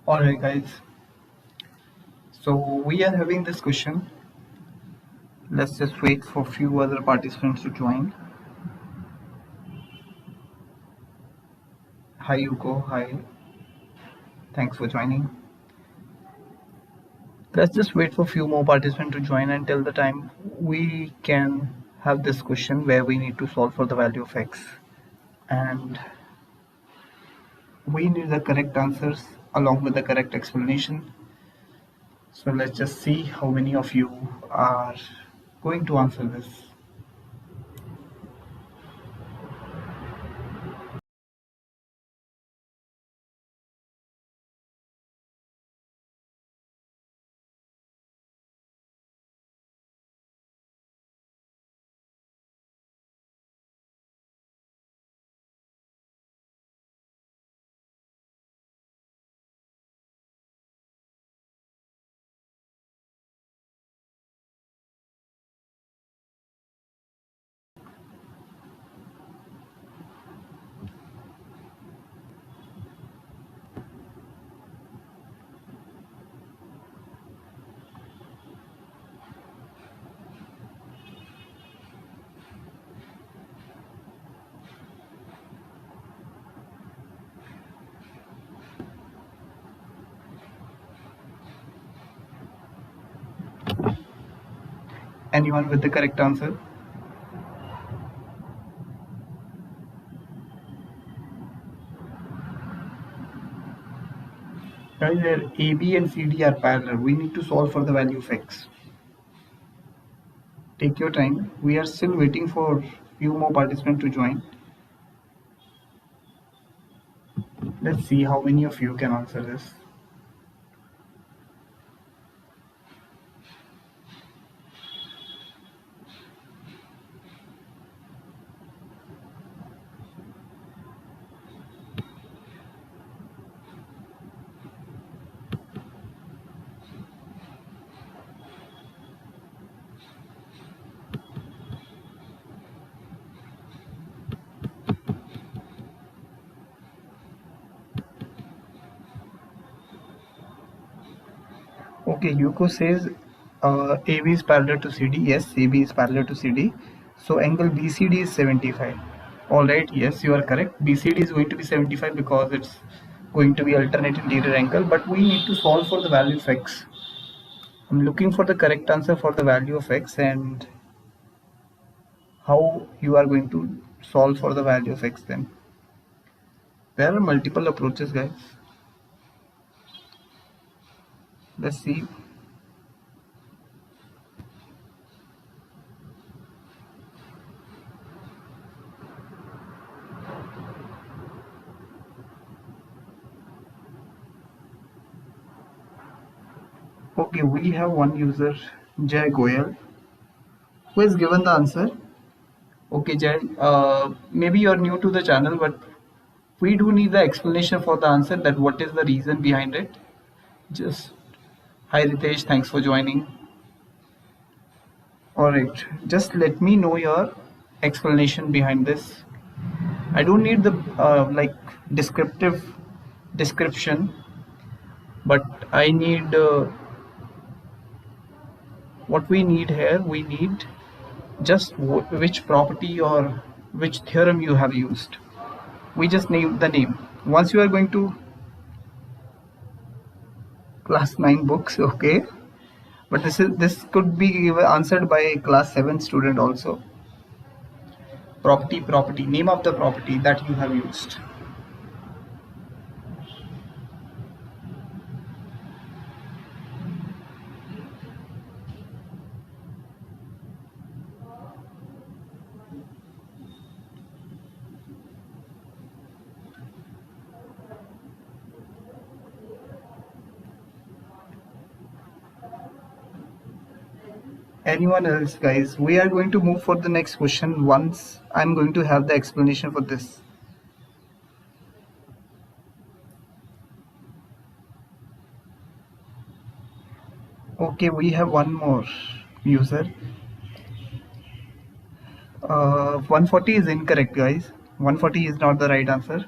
Alright guys, so we are having this question. Let's just wait for few other participants to join. Hi Yuko, hi, thanks for joining. Let's just wait for few more participants to join until the time we can have this question where we need to solve for the value of x. And we need the correct answers along with the correct explanation. So let's just see how many of you are going to answer this. Anyone with the correct answer? Guys, where AB and CD are parallel, we need to solve for the value of x. Take your time. We are still waiting for few more participants to join. Let's see how many of you can answer this. Okay, Yuko says AB is parallel to CD. Yes, AB is parallel to CD. So angle BCD is 75. Alright, yes, you are correct. BCD is going to be 75 because it's going to be alternate interior angle, but we need to solve for the value of x. I'm looking for the correct answer for the value of x and how you are going to solve for the value of x then. There are multiple approaches, guys. Let's see. Okay, we have one user, Jay Goyal, who has given the answer. Okay, Jay, maybe you're new to the channel, but we do need the explanation for the answer, that what is the reason behind it. Just hi Ritesh, thanks for joining. Alright, just let me know your explanation behind this. I don't need the like description, but I need what we need here. We need just which property or which theorem you have used. We just need the name. Once you are going to class 9 books, okay, but this could be answered by a class 7 student also. Property, name of the property that you have used. Anyone else, guys? We are going to move for the next question once I'm going to have the explanation for this. Okay, we have one more user. 140 is incorrect, guys. 140 is not the right answer.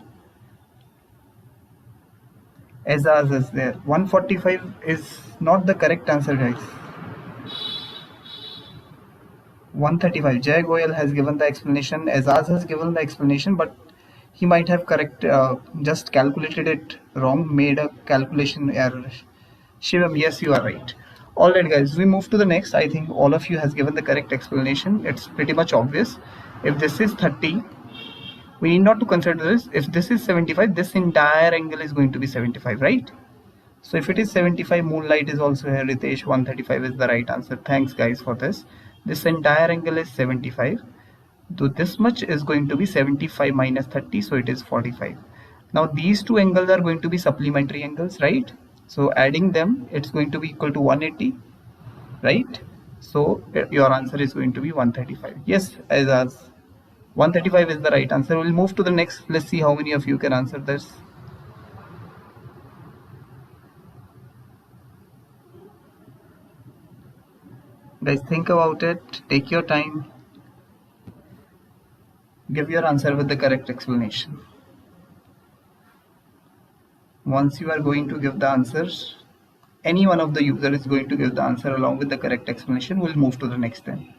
Azaz is there. 145 is not the correct answer, guys. 135. Jay Goyal has given the explanation. Azaz has given the explanation, but he might have just calculated it wrong, made a calculation error. Shivam, yes, you are right. All right, guys, we move to the next. I think all of you has given the correct explanation. It's pretty much obvious. If this is 30, we need not to consider this. If this is 75, this entire angle is going to be 75, right? So if it is 75, moonlight is also here. Ritesh, 135 is the right answer. Thanks, guys, for this. This entire angle is 75. So this much is going to be 75 minus 30, so it is 45. Now these two angles are going to be supplementary angles, right? So adding them, it's going to be equal to 180, right? So your answer is going to be 135. Yes, as 135 is the right answer. We'll move to the next. Let's see how many of you can answer this. Guys, think about it. Take your time. Give your answer with the correct explanation. Once you are going to give the answers, any one of the user is going to give the answer along with the correct explanation. We'll move to the next then.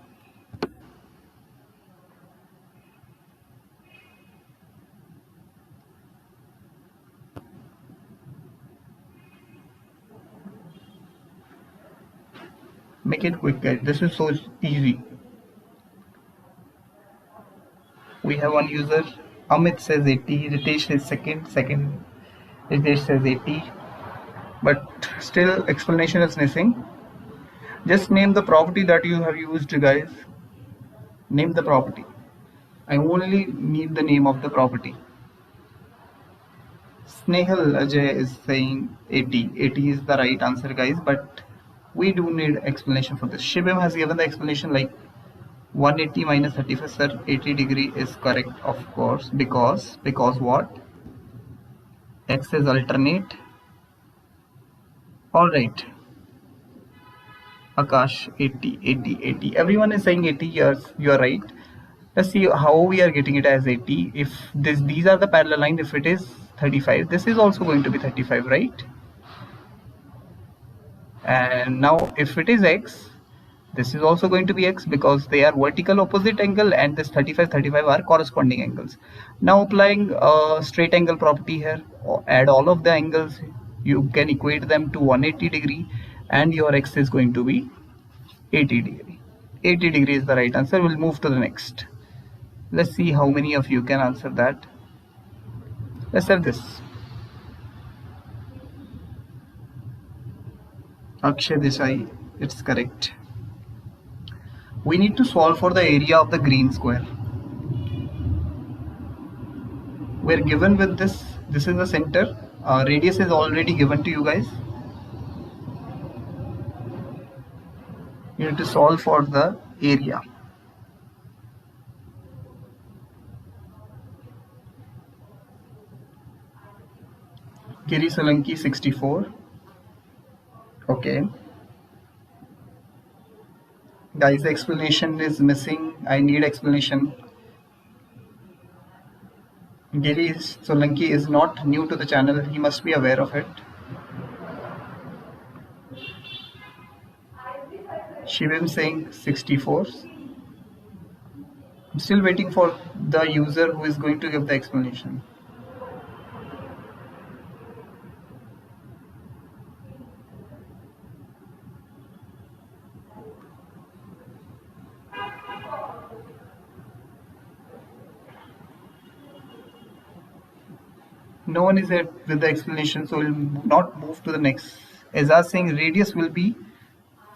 Make it quick, guys. This is so easy. We have one user. Amit says 80. Ritesh is second. Ritesh says 80. But still explanation is missing. Just name the property that you have used, guys. Name the property. I only need the name of the property. Snehal Ajay is saying 80. 80 is the right answer, guys, but we do need explanation for this. Shibam has given the explanation like 180 minus 35, sir. 80 degree is correct, of course, because what? X is alternate. All right. Akash, 80. Everyone is saying 80 years. You are right. Let's see how we are getting it as 80. If these are the parallel line, if it is 35, this is also going to be 35, right? And now if it is X, this is also going to be X because they are vertical opposite angle, and this 35 are corresponding angles. Now applying a straight angle property here, add all of the angles, you can equate them to 180 degree, and your X is going to be 80 degree. 80 degree is the right answer. We'll move to the next. Let's see how many of you can answer that. Let's have this. Akshay Desai, it's correct. We need to solve for the area of the green square. We're given with this. This is the center. Radius is already given to you guys. You need to solve for the area. Giri Solanki 64. Okay. Guys, the explanation is missing. I need explanation. Giri Solanki is not new to the channel. He must be aware of it. Shivam saying 64. I'm still waiting for the user who is going to give the explanation. No one is there with the explanation, so we'll not move to the next. As I was saying, radius will be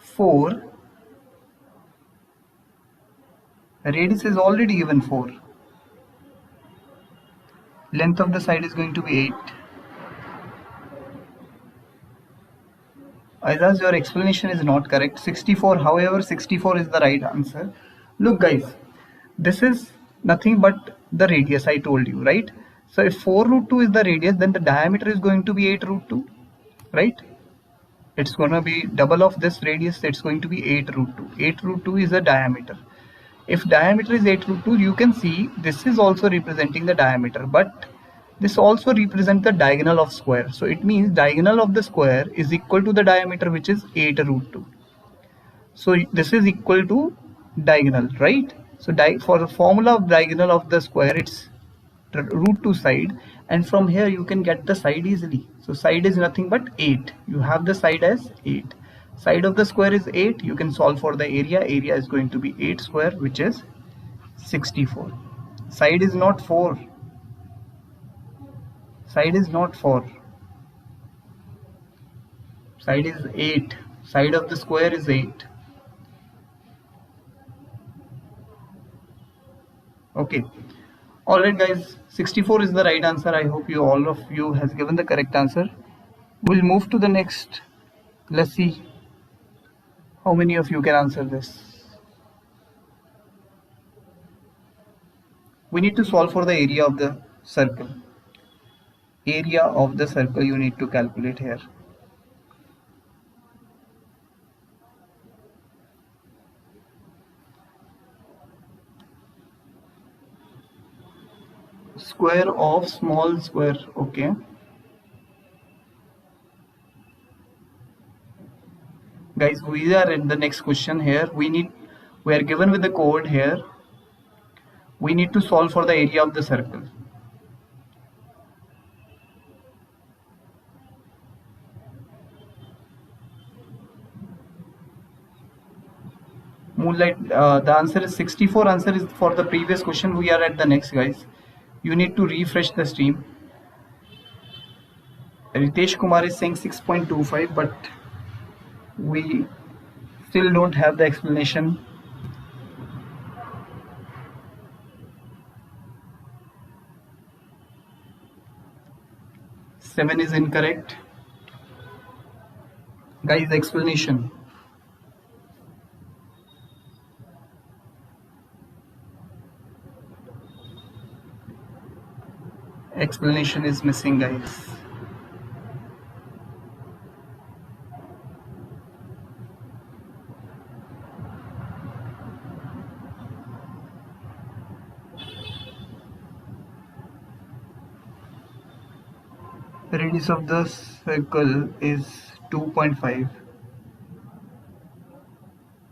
4. Radius is already given 4. Length of the side is going to be 8. Azaz, your explanation is not correct. 64, however, 64 is the right answer. Look, guys, this is nothing but the radius I told you, right? So if 4 root 2 is the radius, then the diameter is going to be 8 root 2, right? It's going to be double of this radius. It's going to be 8 root 2. 8 root 2 is the diameter. If diameter is 8 root 2, you can see this is also representing the diameter, but This also represents the diagonal of square. So it means diagonal of the square is equal to the diameter, which is 8 root 2. So this is equal to diagonal, right? So for the formula of diagonal of the square, it's root 2 side, and from here you can get the side easily. So side is nothing but 8. You have the side as 8. Side of the square is 8. You can solve for the area. Area is going to be 8 square, which is 64. Side is not 4. Side is not 4. Side is 8. Side of the square is 8. Okay. Alright guys, 64 is the right answer. I hope all of you has given the correct answer. We'll move to the next. Let's see how many of you can answer this. We need to solve for the area of the circle. Area of the circle you need to calculate here. Square of small square. Okay. Guys, we are in the next question here. We are given with the code here. We need to solve for the area of the circle. Moonlight, the answer is 64. Answer is for the previous question. We are at the next, guys. You need to refresh the stream. Ritesh Kumar is saying 6.25, but we still don't have the explanation. Seven is incorrect. Guys, explanation. Explanation is missing, guys. The radius of the circle is 2.5.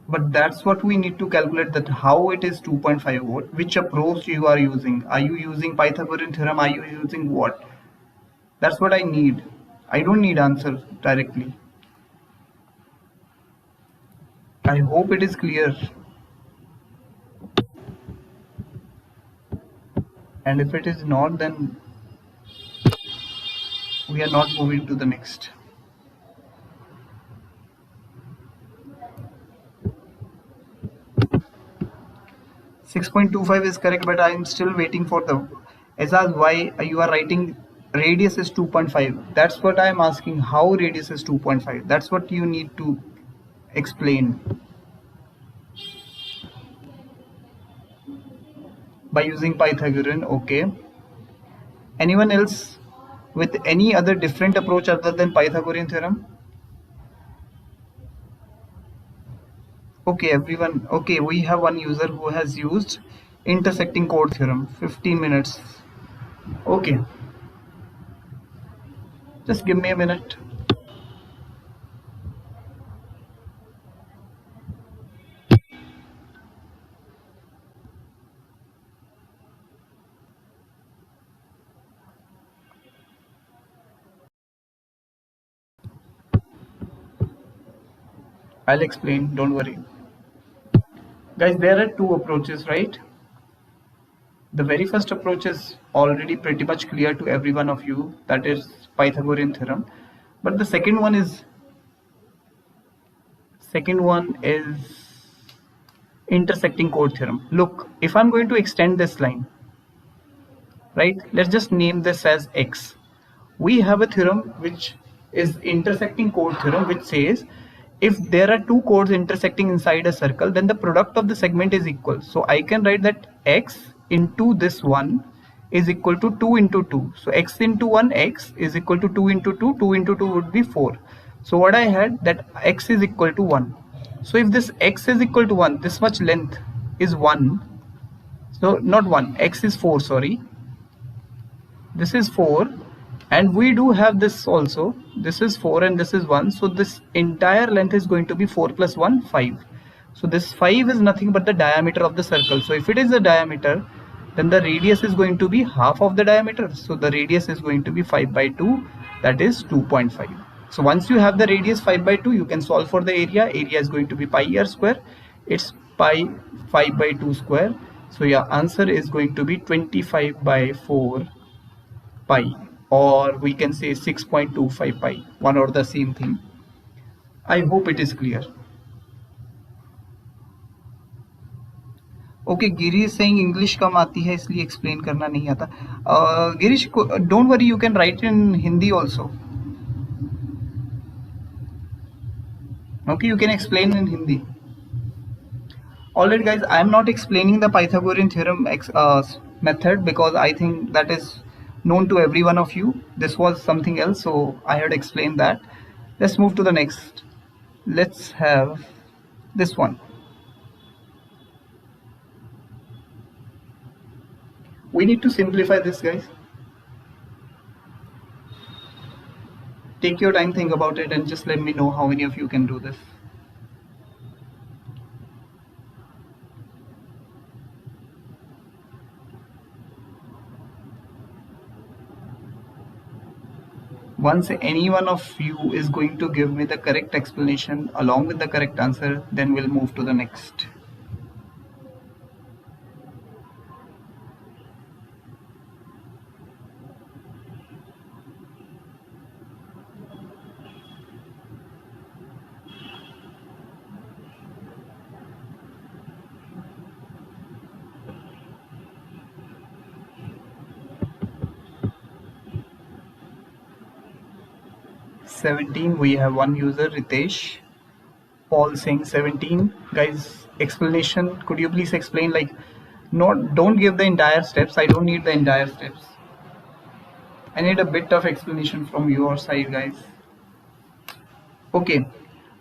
But that's what we need to calculate, that how it is 2.5. Which approach you are using. Are you using Pythagorean theorem? Are you using what? That's what I need. I don't need answer directly. I hope it is clear. And if it is not, then we are not moving to the next. .25 is correct, but I am still waiting for the Azaz. Why you are writing radius is 2.5? That's what I am asking. How radius is 2.5? That's what you need to explain. By using Pythagorean. Okay. Anyone else with any other different approach other than Pythagorean theorem? Okay, everyone. Okay, we have one user who has used intersecting chord theorem. 15 minutes. Okay. Just give me a minute. I'll explain, don't worry. Guys, there are two approaches, right? The very first approach is already pretty much clear to every one of you, that is Pythagorean theorem. But the second one is intersecting chord theorem. Look, if I'm going to extend this line, right, let's just name this as X. We have a theorem which is intersecting chord theorem, which says if there are two chords intersecting inside a circle, then the product of the segment is equal. So I can write that X into this one is equal to 2 into 2. So X into 1, X is equal to 2 into 2. 2 into 2 would be 4. So what I had, that X is equal to 1. So if this X is equal to 1, this much length is 1. So not 1, X is 4, sorry. this is 4, and we do have this also. This is 4 and this is 1, so this entire length is going to be 4 plus 1, 5. So this 5 is nothing but the diameter of the circle. So if it is the diameter, then the radius is going to be half of the diameter. So the radius is going to be 5 by 2, that is 2.5. So once you have the radius 5 by 2, you can solve for the area. Area is going to be pi r square. It's pi 5 by 2 square. So your answer is going to be 25 by 4 pi, or we can say 6.25 pi, one or the same thing. I hope it is clear. Okay, Giri is saying English कम आती है इसलिए explain करना नहीं आता. Girish, don't worry, you can write in Hindi also. Okay, you can explain in Hindi. Alright guys, I am not explaining the Pythagorean theorem method because I think that is known to every one of you. This was something else, so I had explained that. Let's move to the next. Let's have this one. We need to simplify this, guys. Take your time, think about it, and just let me know how many of you can do this. Once any one of you is going to give me the correct explanation along with the correct answer, then we'll move to the next. (17) we have one user, Ritesh. Paul saying 17. Guys, explanation, could you please explain? Like, don't give the entire steps. I don't need the entire steps. I need a bit of explanation from your side, guys. Okay,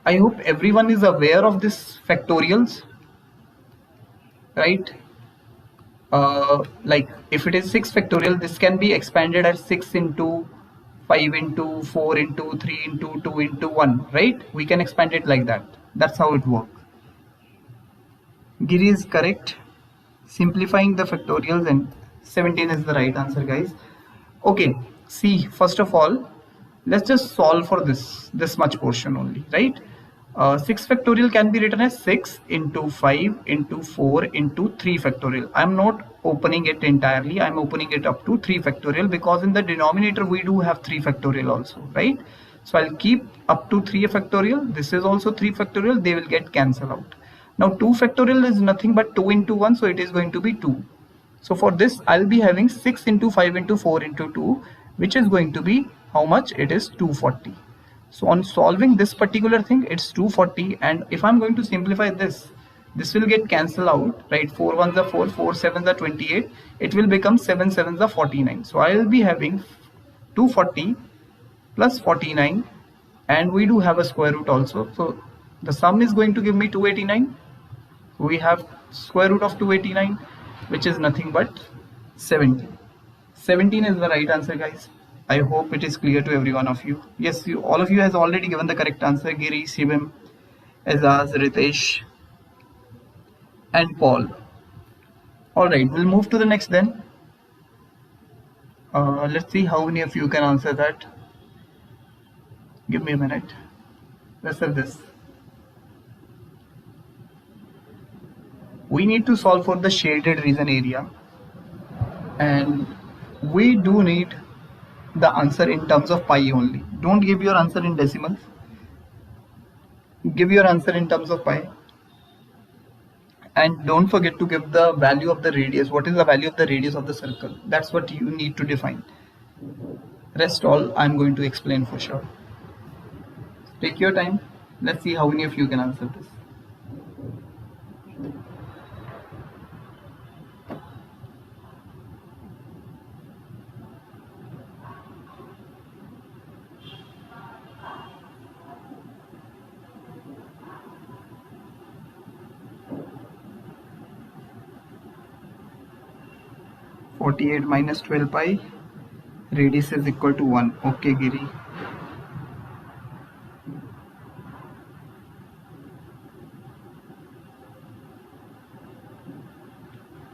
I hope everyone is aware of this factorials, right? Like if it is 6 factorial, this can be expanded as 6 into 5 into 4 into 3 into 2 into 1, right? We can expand it like that. That's how it works. Giri is correct. Simplifying the factorials, and 17 is the right answer, guys. Okay, see, first of all, let's just solve for this much portion only, right? 6 factorial can be written as 6 into 5 into 4 into 3 factorial. I'm not opening it entirely. I'm opening it up to 3 factorial because in the denominator we do have 3 factorial also, right? So I'll keep up to 3 factorial. This is also 3 factorial. They will get cancelled out. Now 2 factorial is nothing but 2 into 1. So it is going to be 2. So for this, I'll be having 6 into 5 into 4 into 2, which is going to be how much? It is 240. So on solving this particular thing, it's 240, and if I'm going to simplify this will get cancelled out, right? 4 ones are 4, 4 sevens are 28. It will become 7 sevens are 49. So I will be having 240 plus 49, and we do have a square root also. So the sum is going to give me 289. We have square root of 289, which is nothing but 17. 17 is the right answer, guys. I hope it is clear to every one of you. Yes, all of you has already given the correct answer. Giri, Shivim, Azaz, Ritesh, and Paul. Alright, we'll move to the next then. Let's see how many of you can answer that. Give me a minute. Let's have this. We need to solve for the shaded region area, and we do need the answer in terms of pi only. Don't give your answer in decimals. Give your answer in terms of pi. And don't forget to give the value of the radius. What is the value of the radius of the circle? That's what you need to define. Rest all I'm going to explain for sure. Take your time. Let's see how many of you can answer this. -48 minus 12 pi Radius is equal to 1. Okay, Giri.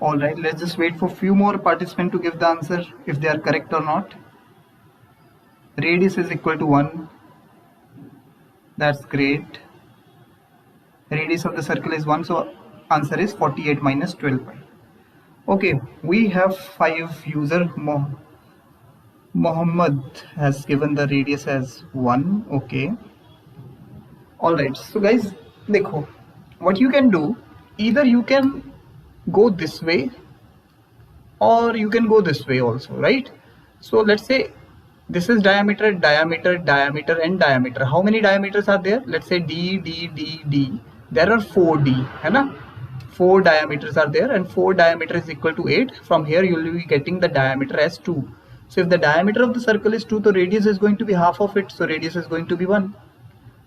Alright, let's just wait for few more participants to give the answer if they are correct or not. Radius is equal to 1. That's great. Radius of the circle is 1, so answer is 48 minus 12 pi. Okay, we have 5 user. Mohammed has given the radius as 1. Okay. Alright, so guys, देखो, what you can do, either you can go this way or you can go this way also, right? So let's say this is diameter, diameter, diameter and diameter. How many diameters are there? Let's say D, D, D, D. There are 4D, है ना? 4 diameters are there and 4 diameter is equal to 8. From here you will be getting the diameter as 2. So if the diameter of the circle is 2, the radius is going to be half of it. So radius is going to be 1.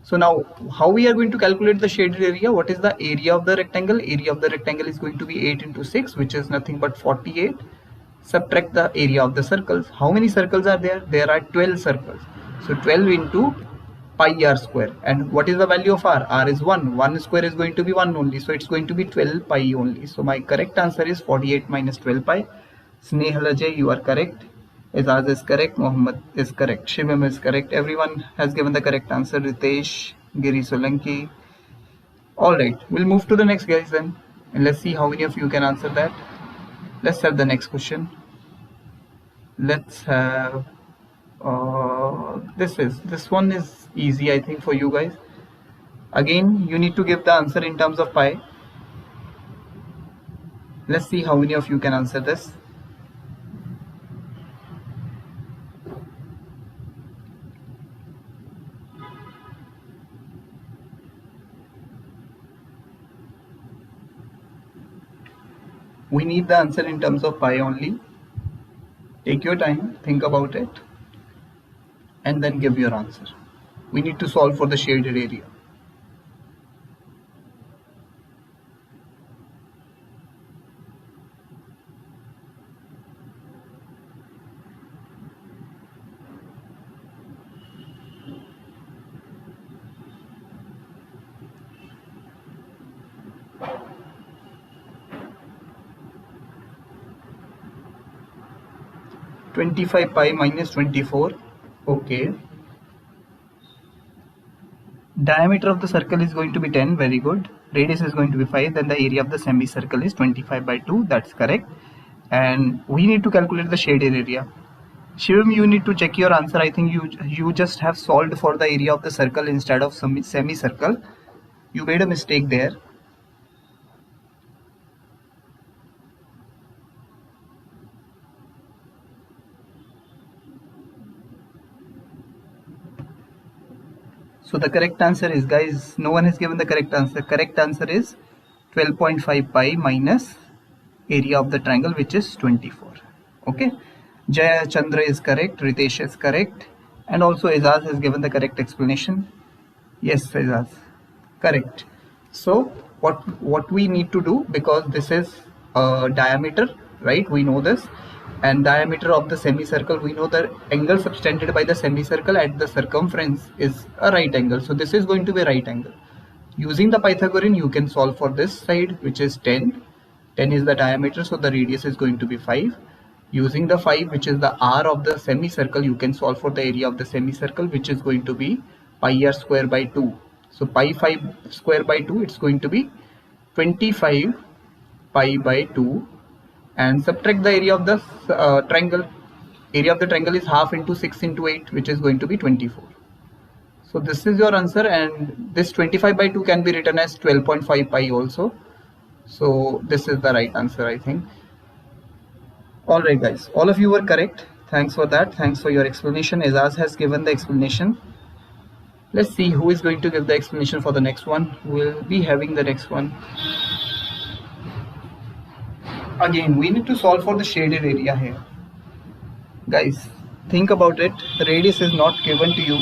So now how we are going to calculate the shaded area? What is the area of the rectangle? Area of the rectangle is going to be 8 into 6, which is nothing but 48. Subtract the area of the circles. How many circles are there? There are 12 circles. So 12 into pi r square. And what is the value of r? R is 1. 1 square is going to be 1 only. So it's going to be 12 pi only. So my correct answer is 48 minus 12 pi. Snehal Ajay, you are correct. Izaz is correct. Mohammed is correct. Shimim is correct. Everyone has given the correct answer. Ritesh, Giri Solanki. Alright, we'll move to the next guys then. And let's see how many of you can answer that. Let's have the next question. Let's have this one is easy, I think, for you guys. Again, you need to give the answer in terms of pi. Let's see how many of you can answer this. We need the answer in terms of pi only. Take your time, think about it, and then give your answer. We need to solve for the shaded area. (25 pi minus 24). Okay. Diameter of the circle is going to be 10. Very good. Radius is going to be 5. Then the area of the semicircle is 25 by 2. That's correct. And we need to calculate the shaded area. Shivam, you need to check your answer. I think you just have solved for the area of the circle instead of semicircle. You made a mistake there. So the correct answer is, guys, no one has given the correct answer. Correct answer is 12.5 pi minus area of the triangle, which is 24. Okay. Jaya Chandra is correct. Ritesh is correct. And also Izaz has given the correct explanation. Yes, Izaz. Correct. So what we need to do, because this is diameter, right? We know this. And diameter of the semicircle, we know the angle subtended by the semicircle at the circumference is a right angle. So this is going to be a right angle. Using the Pythagorean, you can solve for this side, which is 10. 10 is the diameter, so the radius is going to be 5. Using the 5, which is the r of the semicircle, you can solve for the area of the semicircle, which is going to be pi r square by 2. So pi 5 square by 2, it's going to be 25 pi by 2. And subtract the area of the triangle. Area of the triangle is half into 6 into 8, which is going to be 24. So this is your answer, and this 25 by 2 can be written as 12.5 pi also. So this is the right answer, I think. Alright guys, all of you were correct. Thanks for that. Thanks for your explanation. Izaz has given the explanation. Let's see who is going to give the explanation for the next one. We'll be having the next one. Again, we need to solve for the shaded area here. Guys, think about it. The radius is not given to you.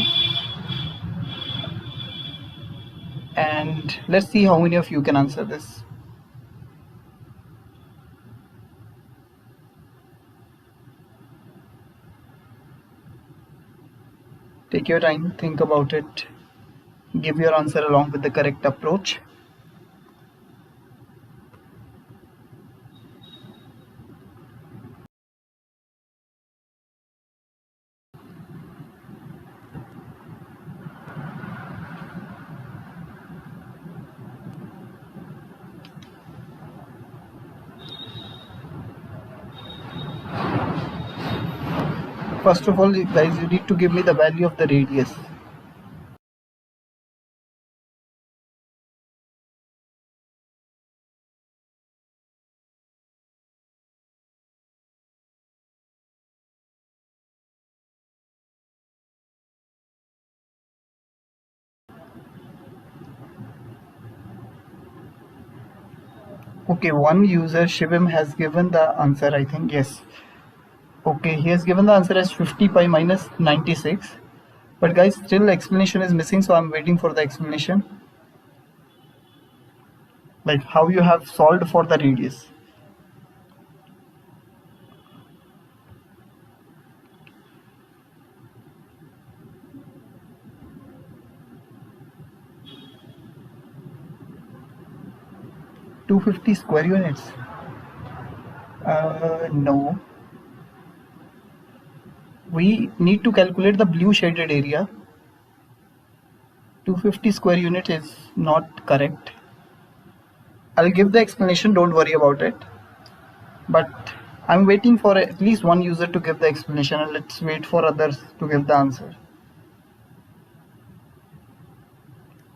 And let's see how many of you can answer this. Take your time, think about it, give your answer along with the correct approach. First of all, guys, you need to give me the value of the radius. Okay, one user, Shivam, has given the answer, I think, yes. Okay, he has given the answer as 50 pi minus 96. But guys, still explanation is missing, so I'm waiting for the explanation. Like how you have solved for the radius. (250 square units). No. We need to calculate the blue shaded area. 250 square units is not correct. I'll give the explanation, don't worry about it. But I'm waiting for at least one user to give the explanation, and let's wait for others to give the answer.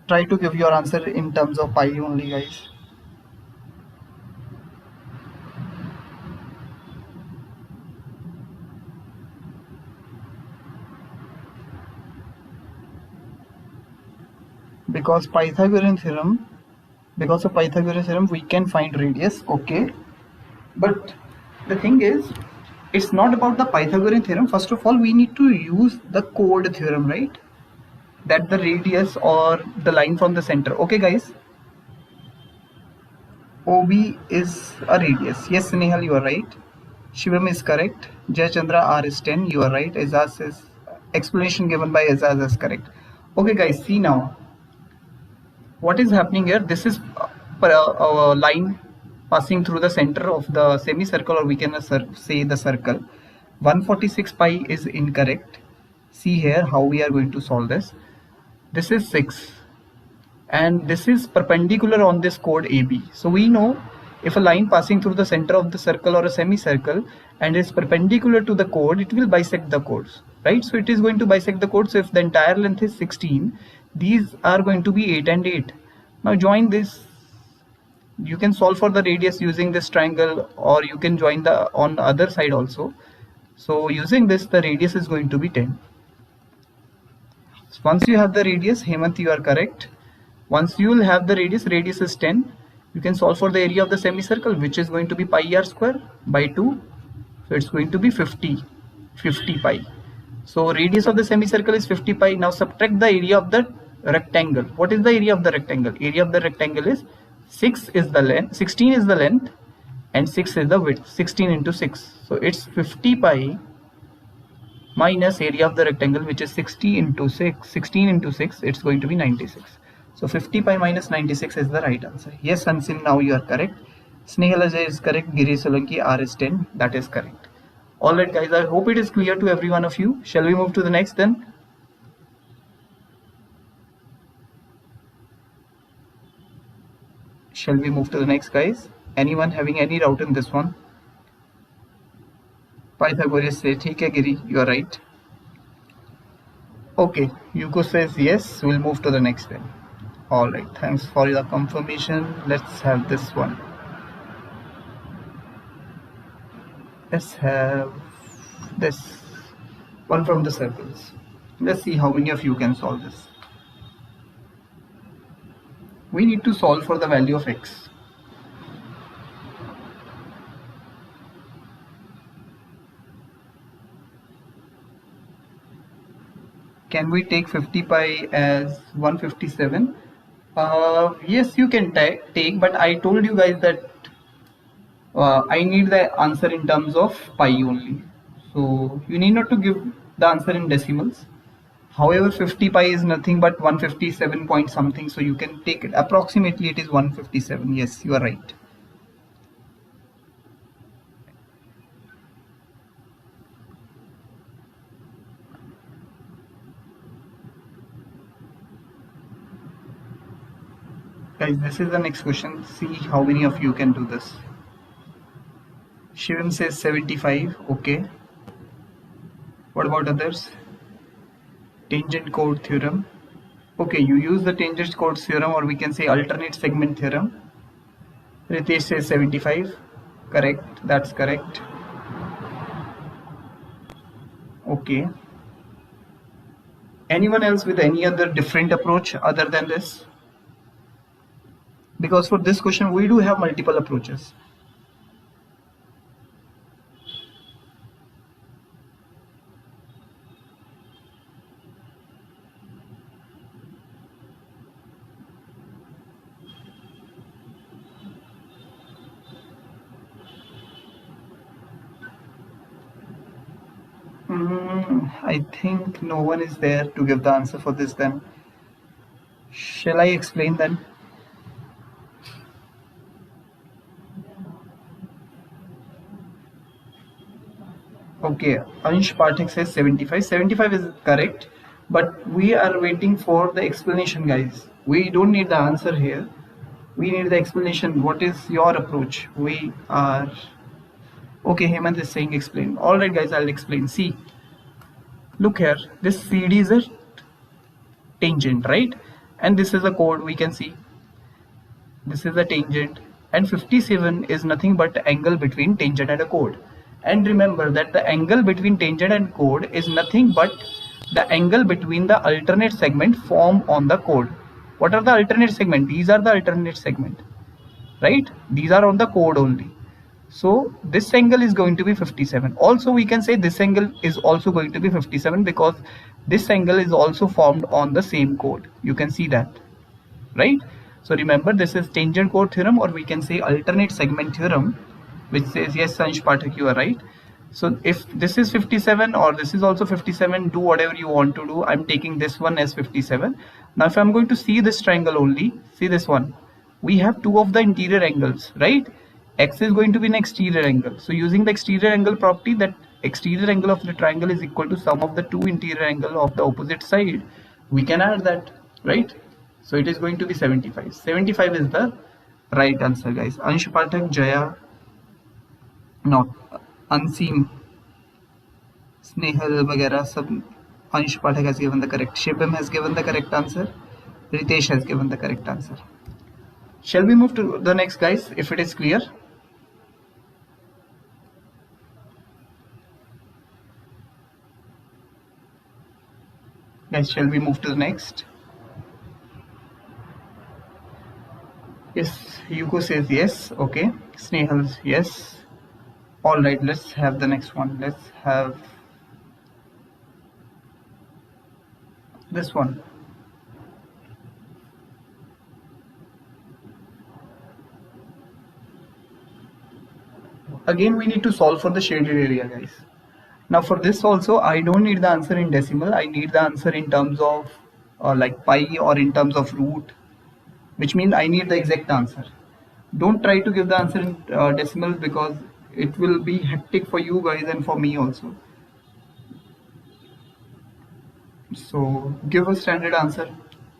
Try to give your answer in terms of pi only, guys. Because of Pythagorean theorem, we can find radius. Okay, but the thing is, it's not about the Pythagorean theorem. First of all, we need to use the Chord theorem, right? That the radius or the line from the center. Okay, guys, OB is a radius. Yes, Nehal, you are right. Shivam is correct. Jayachandra, R is 10. You are right. Azaz is explanation given by Azaz is correct. Okay, guys, see now. What is happening here? This is a line passing through the center of the semicircle, or we can say the circle. 146 pi is incorrect. See here how we are going to solve this. This is 6 and this is perpendicular on this chord AB. So we know if a line passing through the center of the circle or a semicircle and is perpendicular to the chord, it will bisect the chords, right? So it is going to bisect the chord. So if the entire length is 16, these are going to be 8 and 8. Now join this. You can solve for the radius using this triangle, or you can join the on the other side also. So using this, the radius is going to be 10. So once you have the radius, Hemant, you are correct. Once you will have the radius is 10. You can solve for the area of the semicircle, which is going to be pi r square by 2. So it's going to be 50 pi. So radius of the semicircle is 50 pi. Now subtract the area of the rectangle. What is the area of the rectangle? Area of the rectangle is 6 is the length, 16 is the length, and 6 is the width. 16 into 6. So it's 50 pi minus area of the rectangle, which is 60 into 6. 16 into 6, it's going to be 96. So 50 pi minus 96 is the right answer. Yes, Ansim, now you are correct. Snehal Ajay is correct. Giri Solanki, R is 10. That is correct. Alright guys, I hope it is clear to every one of you. Shall we move to the next then? Shall we move to the next, guys? Anyone having any doubt in this one? Pythagoras says, "ठीक है, Giri, you are right." Okay, Yuko says yes. We'll move to the next then. Alright, thanks for the confirmation. Let's have this one. Let's have this one from the circles. Let's see how many of you can solve this. We need to solve for the value of x. Can we take 50 pi as 157? Yes, you can take, but I told you guys that I need the answer in terms of pi only. So you need not to give the answer in decimals. However, 50 pi is nothing but 157 point something, so you can take it approximately it is 157. Yes, you are right. Guys, this is the next question. See how many of you can do this. Shivam says 75. Okay. What about others? Tangent chord theorem. Okay, you use the tangent chord theorem, or we can say alternate segment theorem. Ritesh says 75. Correct. That's correct. Okay. Anyone else with any other different approach other than this? Because for this question, we do have multiple approaches. I think no one is there to give the answer for this then. Shall I explain then? Okay, Ansh Pathak says 75. 75 is correct, but we are waiting for the explanation, guys. We don't need the answer here. We need the explanation. What is your approach? We are... Okay, Hemant is saying explain. Alright guys, I'll explain. See, look here. This CD is a tangent, right? And this is a chord, we can see. This is a tangent, and 57 is nothing but angle between tangent and a chord. And remember that the angle between tangent and chord is nothing but the angle between the alternate segment formed on the chord. What are the alternate segment? These are the alternate segment, right? These are on the chord only. So this angle is going to be 57. Also we can say this angle is also going to be 57 because this angle is also formed on the same chord. You can see that, right? So remember, this is tangent chord theorem, or we can say alternate segment theorem, which says, yes, Sanj Pathak, you are right. So if this is 57 or this is also 57, do whatever you want to do. I'm taking this one as 57. Now if I'm going to see this triangle only, see this one, we have two of the interior angles, right? X is going to be an exterior angle. So using the exterior angle property, that exterior angle of the triangle is equal to sum of the two interior angle of the opposite side. We can add that, right? So it is going to be 75. 75 is the right answer, guys. Ansh Pathak, Jaya, no, Anseem, Snehal, Vagera, sub Ansh Pathak has given the correct. Shibam has given the correct answer. Ritesh has given the correct answer. Shall we move to the next, guys, if it is clear? Guys, shall we move to the next? Yes, Yuko says yes. Okay. Snehal, yes. All right, let's have the next one. Let's have this one. Again, we need to solve for the shaded area, guys. Now for this also, I don't need the answer in decimal. I need the answer in terms of like pi or in terms of root, which means I need the exact answer. Don't try to give the answer in decimal because it will be hectic for you guys and for me also. So give a standard answer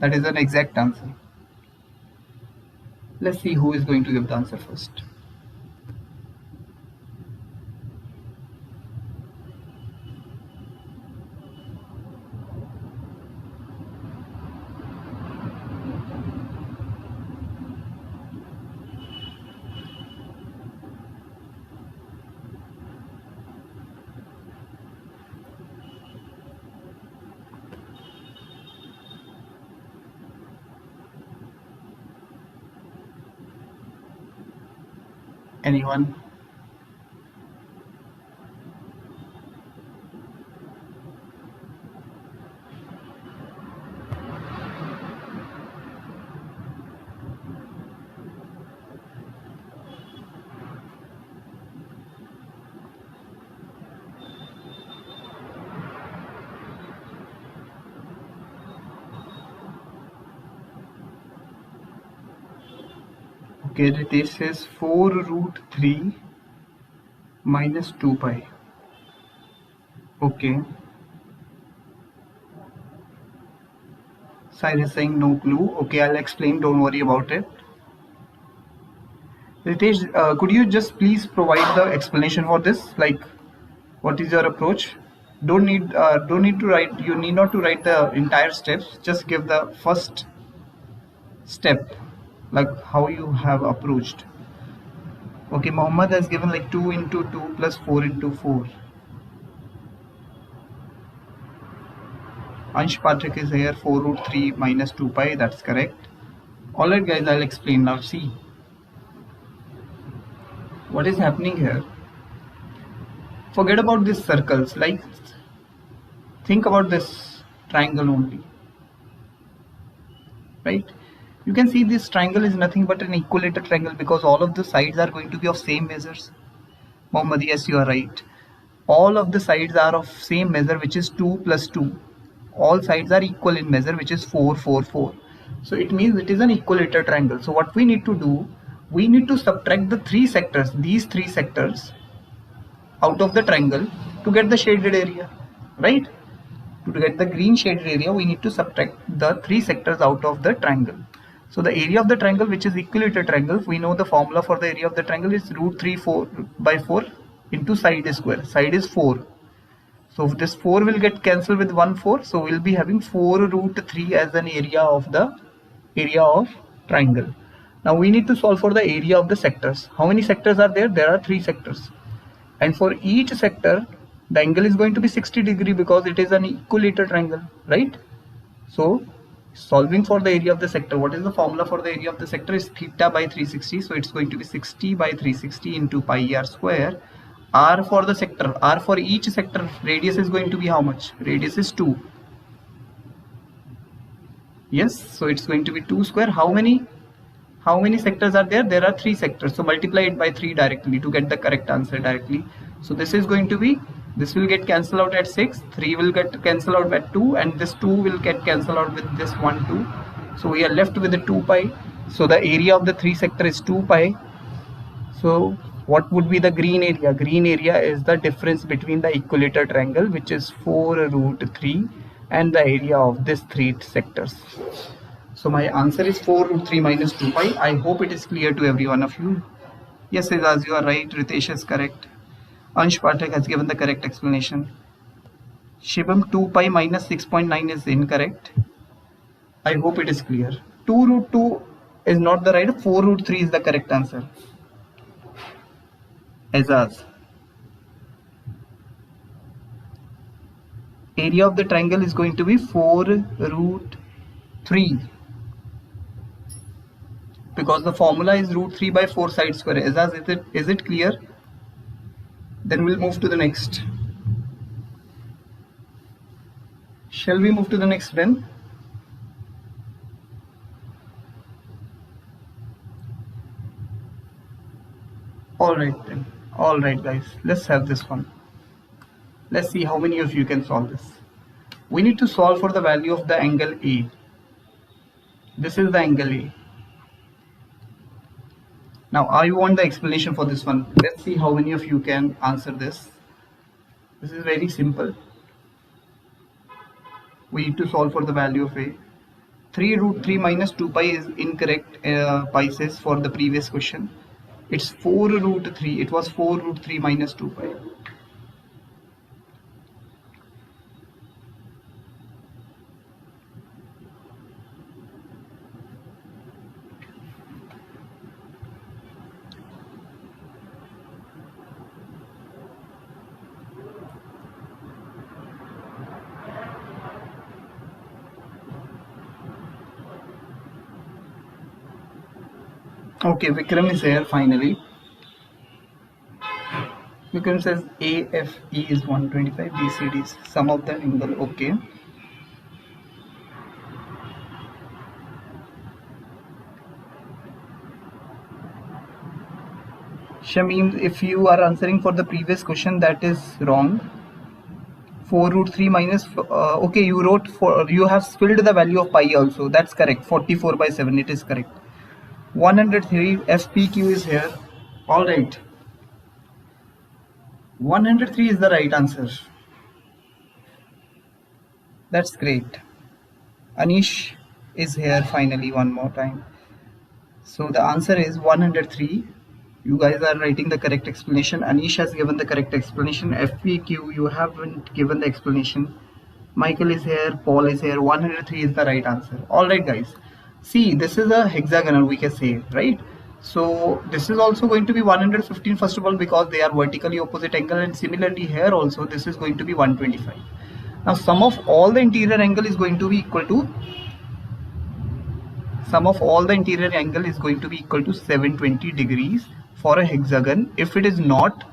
that is an exact answer. Let's see who is going to give the answer first. Anyone? Okay, Ritesh says 4 root 3 minus 2 pi. Okay. Sai is saying no clue. Okay, I'll explain. Don't worry about it. Ritesh, could you just please provide the explanation for this? Like, what is your approach? Don't need to write. You need not to write the entire steps. Just give the first step, like how you have approached. Okay, Mohammed has given like 2 into 2 plus 4 into 4. Ansh Patrick is here, 4 root 3 minus 2 pi, that's correct. Alright guys, I'll explain now. See, what is happening here? Forget about these circles, like think about this triangle only, right? You can see this triangle is nothing but an equilateral triangle because all of the sides are going to be of same measures. Mohammed, yes, you are right. All of the sides are of same measure, which is 2 plus 2. All sides are equal in measure, which is 4, 4, 4. So it means it is an equilateral triangle. So what we need to do, we need to subtract the three sectors, these three sectors out of the triangle to get the shaded area, right? To get the green shaded area, we need to subtract the three sectors out of the triangle. So the area of the triangle, which is equilateral triangle, we know the formula for the area of the triangle is root 3 4 by 4 into side square. Side is 4. So this 4 will get cancelled with 1 4. So we'll be having 4 root 3 as an area of the triangle. Now we need to solve for the area of the sectors. How many sectors are there? There are 3 sectors. And for each sector, the angle is going to be 60 degree because it is an equilateral triangle, right? So solving for the area of the sector, what is the formula for the area of the sector? Is theta by 360. So it's going to be 60 by 360 into pi r square. R for the sector, R for each sector, radius is going to be how much? Radius is 2. Yes, so it's going to be 2 square. How many sectors are there? There are 3 sectors. So multiply it by 3 directly to get the correct answer directly. So this is going to be, this will get cancelled out at 6, 3 will get cancelled out at 2, and this 2 will get cancelled out with this 1, 2. So we are left with the 2 pi. So the area of the 3 sector is 2 pi. So what would be the green area? Green area is the difference between the equilateral triangle, which is 4 root 3, and the area of these 3 sectors. So my answer is 4 root 3 minus 2 pi. I hope it is clear to every one of you. Yes, Izaz, you are right. Ritesh is correct. Ansh Pathak has given the correct explanation. Shibam, 2 pi minus 6.9 is incorrect. I hope it is clear. 2 root 2 is not the right. 4 root 3 is the correct answer. Azaz. Area of the triangle is going to be 4 root 3 because the formula is root 3 by 4 side square. Azaz, is it clear? Then we'll move to the next. Shall we move to the next then? Alright then. Alright guys, let's have this one. Let's see how many of you can solve this. We need to solve for the value of the angle A. This is the angle A. Now I want the explanation for this one. Let's see how many of you can answer this. This is very simple. We need to solve for the value of A. 3 root 3 minus 2 pi is incorrect. Pi says for the previous question. It's 4 root 3. It was 4 root 3 minus 2 pi. Okay, Vikram is here finally. Vikram says AFE is 125, BCD is sum of the angle. Okay. Shamim, if you are answering for the previous question, that is wrong. 4 root 3 minus, okay, you wrote for, you have filled the value of pi also. That's correct. 44 by 7, it is correct. 103 FPQ is here. All right. 103 is the right answer. That's great. Anish is here finally one more time. So the answer is 103. You guys are writing the correct explanation. Anish has given the correct explanation. FPQ, you haven't given the explanation. Michael is here, Paul is here. 103 is the right answer. Alright guys. See, this is a hexagonal, we can say, right? So this is also going to be 115 first of all, because they are vertically opposite angle, and similarly here also this is going to be 125. Now sum of all the interior angle is going to be equal to 720 degrees for a hexagon. If it is not,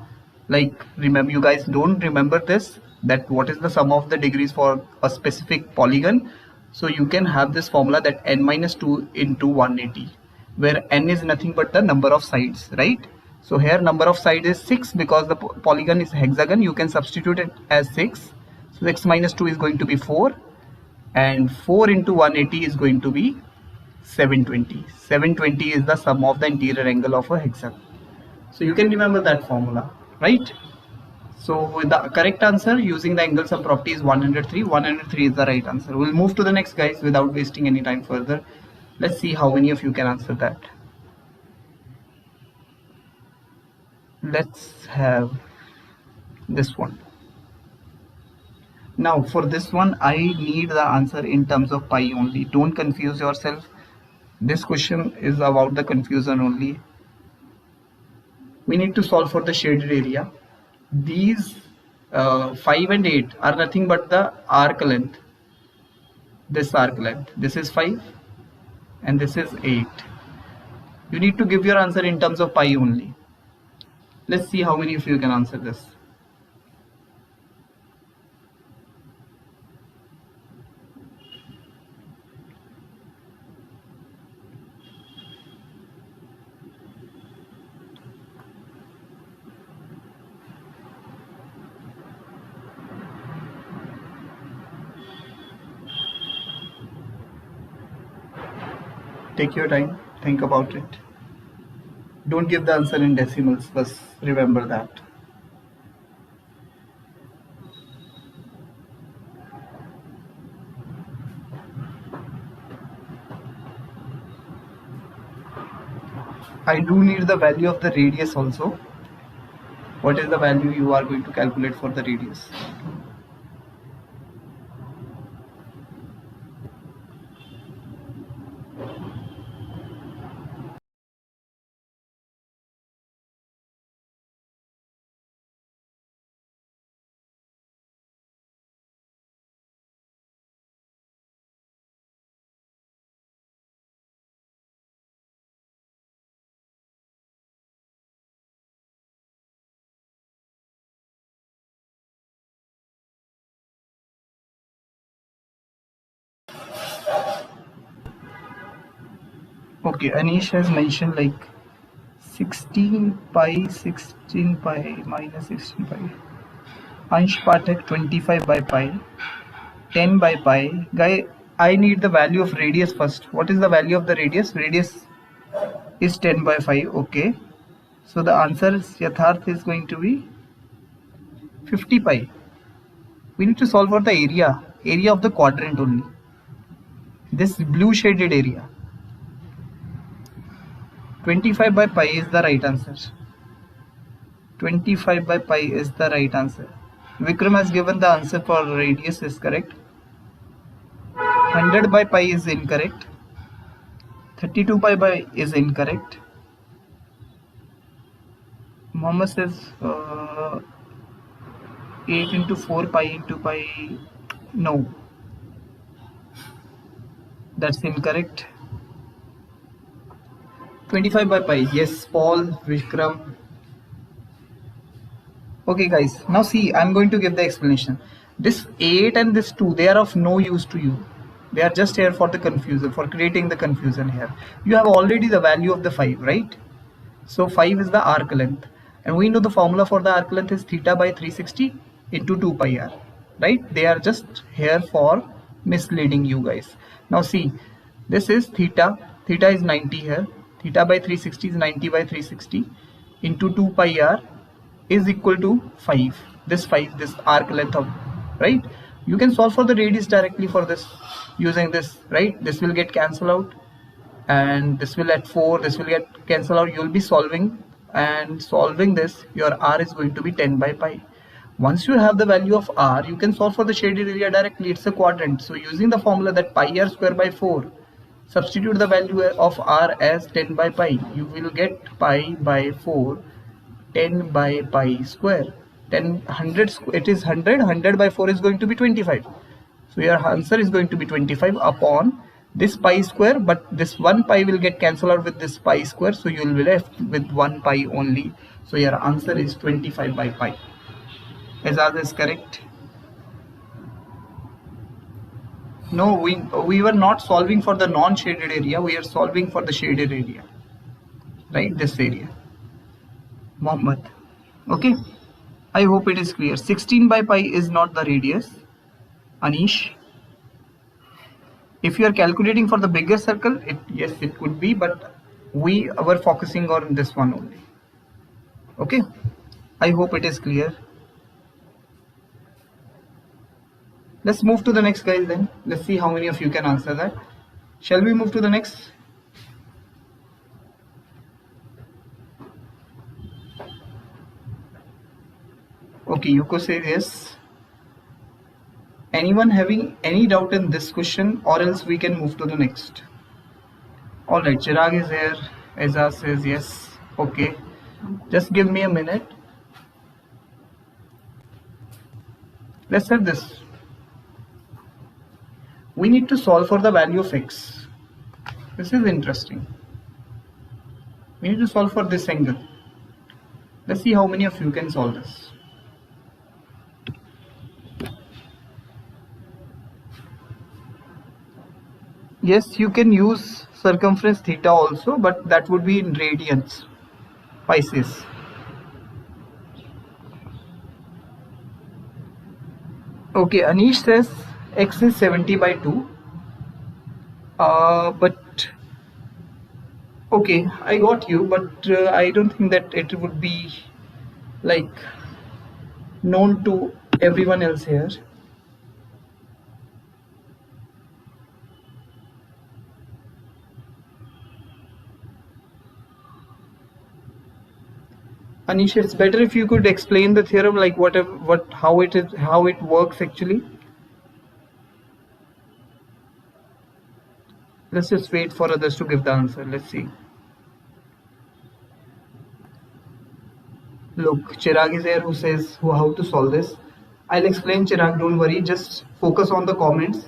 like, remember, you guys don't remember this, that what is the sum of the degrees for a specific polygon. So you can have this formula that n minus 2 into 180, where n is nothing but the number of sides, right? So here number of sides is 6, because the polygon is hexagon. You can substitute it as 6. So 6 minus 2 is going to be 4, and 4 into 180 is going to be 720. 720 is the sum of the interior angle of a hexagon. So you can remember that formula, right? So the correct answer using the angle sum property is 103. 103 is the right answer. We'll move to the next, guys, without wasting any time further. Let's see how many of you can answer that. Let's have this one. Now for this one, I need the answer in terms of pi only. Don't confuse yourself. This question is about the confusion only. We need to solve for the shaded area. These 5 and 8 are nothing but the arc length. This arc length. This is 5 and this is 8. You need to give your answer in terms of pi only. Let's see how many of you can answer this. Take your time, think about it. Don't give the answer in decimals, but remember that. I do need the value of the radius also. What is the value you are going to calculate for the radius? Okay, Anish has mentioned like 16 pi minus 16 pi. Ansh Pathak 25 by pi, 10 by pi. Guy, I need the value of radius first. What is the value of the radius? Radius is 10 by 5. Okay. So the answer is Yatharth is going to be 50 pi. We need to solve for the area of the quadrant only. This blue shaded area. 25 by pi is the right answer. 25 by pi is the right answer. Vikram has given the answer for radius is correct. 100 by pi is incorrect. 32 pi is incorrect. Mohammed says 8 into 4 pi into pi. No. That's incorrect. 25 by pi. Yes, Paul, Vikram. Okay guys, now see, I'm going to give the explanation. This 8 and this 2, they are of no use to you. They are just here for the confusion, for creating the confusion here. You have already the value of the 5, right? So 5 is the arc length. And we know the formula for the arc length is theta by 360 into 2 pi r, right? They are just here for misleading you guys. Now see, this is theta. Theta is 90 here. Theta by 360 is 90 by 360 into 2 pi r is equal to 5. This 5, this arc length of, right? You can solve for the radius directly for this using this, right? This will get cancelled out and this will at 4, this will get cancelled out. You will be solving, and solving this, your r is going to be 10 by pi. Once you have the value of r, you can solve for the shaded area directly. It's a quadrant. So using the formula that pi r square by 4, substitute the value of r as 10 by pi. You will get pi by 4, 10 by pi square. 100, it is 100. 100 by 4 is going to be 25. So your answer is going to be 25 upon this pi square, but this 1 pi will get cancelled out with this pi square. So you will be left with 1 pi only. So your answer is 25 by pi. Azaz is correct. No, we were not solving for the non-shaded area. We are solving for the shaded area, right? This area. Mohammed. Okay. I hope it is clear. 16 by pi is not the radius. Anish. If you are calculating for the bigger circle, yes, it could be, but we were focusing on this one only. Okay. I hope it is clear. Let's move to the next, guys, then. Let's see how many of you can answer that. Shall we move to the next? Okay, Yuko says yes. Anyone having any doubt in this question, or else we can move to the next? Alright, Chirag is here. Azaz says yes. Okay. Just give me a minute. Let's have this. We need to solve for the value of x. This is interesting. We need to solve for this angle. Let's see how many of you can solve this. Yes, you can use circumference theta also, but that would be in radians, Pisces. Okay, Anish says x is 70 by 2. But okay, I got you, but I don't think that it would be like known to everyone else here. Anish, it's better if you could explain the theorem, like how it works actually. Let's just wait for others to give the answer. Let's see. Look, Chirag is here who says how to solve this. I'll explain, Chirag, don't worry, just focus on the comments.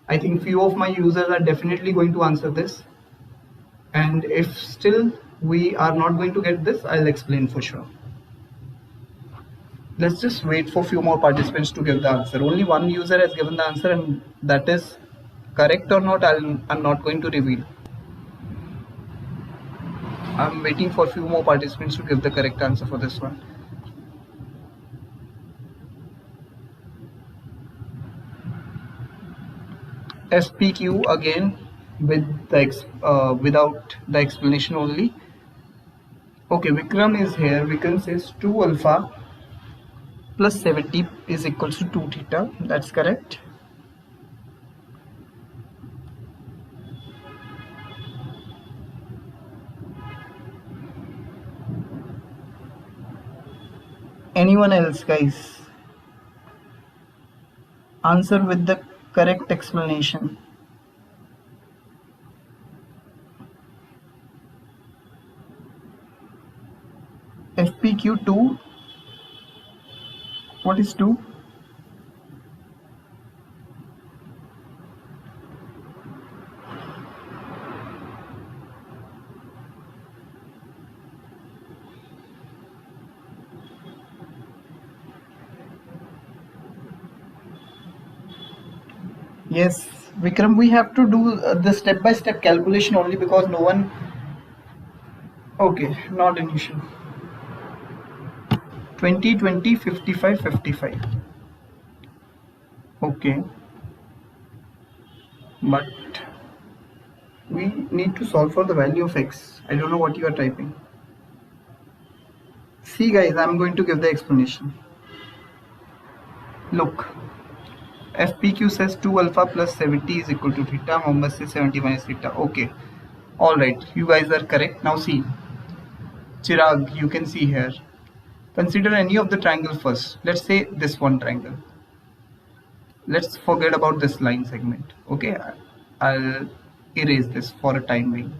I think few of my users are definitely going to answer this. And if still we are not going to get this, I'll explain for sure. Let's just wait for few more participants to give the answer. Only one user has given the answer, and that is correct or not, I'm not going to reveal. I'm waiting for few more participants to give the correct answer for this one. SPQ again with the without the explanation only. Okay, Vikram is here. Vikram says 2 alpha plus 70 is equals to 2 theta. That's correct. Anyone else, guys? Answer with the correct explanation. FPQ 2. What is 2? Yes, Vikram, we have to do the step-by-step calculation only because no one... Okay, not an issue. 20, 20, 55, 55. Okay. But We need to solve for the value of x. I don't know what you are typing. See guys, I'm going to give the explanation. Look, FPQ says 2 alpha plus 70 is equal to theta. Mohammed says 70 minus theta. Okay. Alright, you guys are correct. Now see, Chirag, you can see here. Consider any of the triangle first. Let's say this one triangle. Let's forget about this line segment. Okay, I'll erase this for a time being.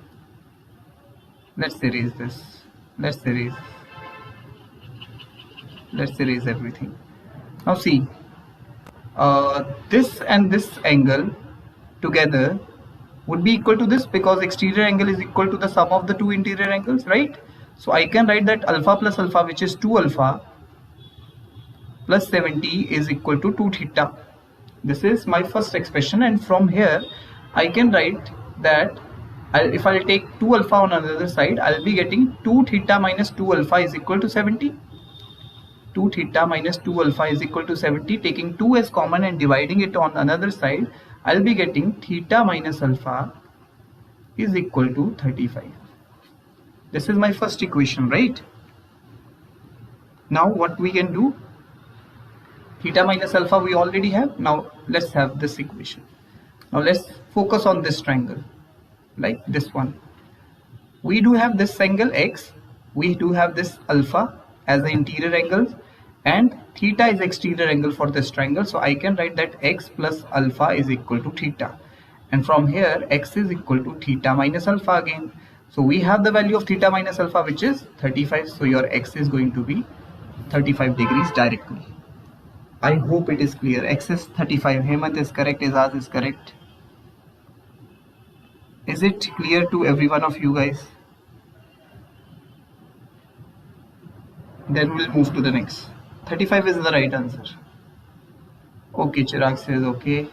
Let's erase this. Let's erase everything. Now see, this and this angle together would be equal to this, because exterior angle is equal to the sum of the two interior angles, right? So I can write that alpha plus alpha, which is 2 alpha plus 70, is equal to 2 theta. This is my first expression, and from here I can write that if I'll take 2 alpha on another side, I'll be getting 2 theta minus 2 alpha is equal to 70. 2 theta minus 2 alpha is equal to 70. Taking 2 as common and dividing it on another side, I'll be getting theta minus alpha is equal to 35. This is my first equation, right? Now what we can do, theta minus alpha we already have. Now let's have this equation. Now let's focus on this triangle, like this one. We do have this angle x, we do have this alpha as the interior angle, and theta is exterior angle for this triangle. So I can write that x plus alpha is equal to theta, and from here x is equal to theta minus alpha again. So we have the value of theta minus alpha, which is 35. So your x is going to be 35 degrees directly. I hope it is clear. X is 35. Hemant is correct. Izaz is correct. Is it clear to every one of you guys? Then we'll move to the next. 35 is the right answer. Okay, Chirag says okay.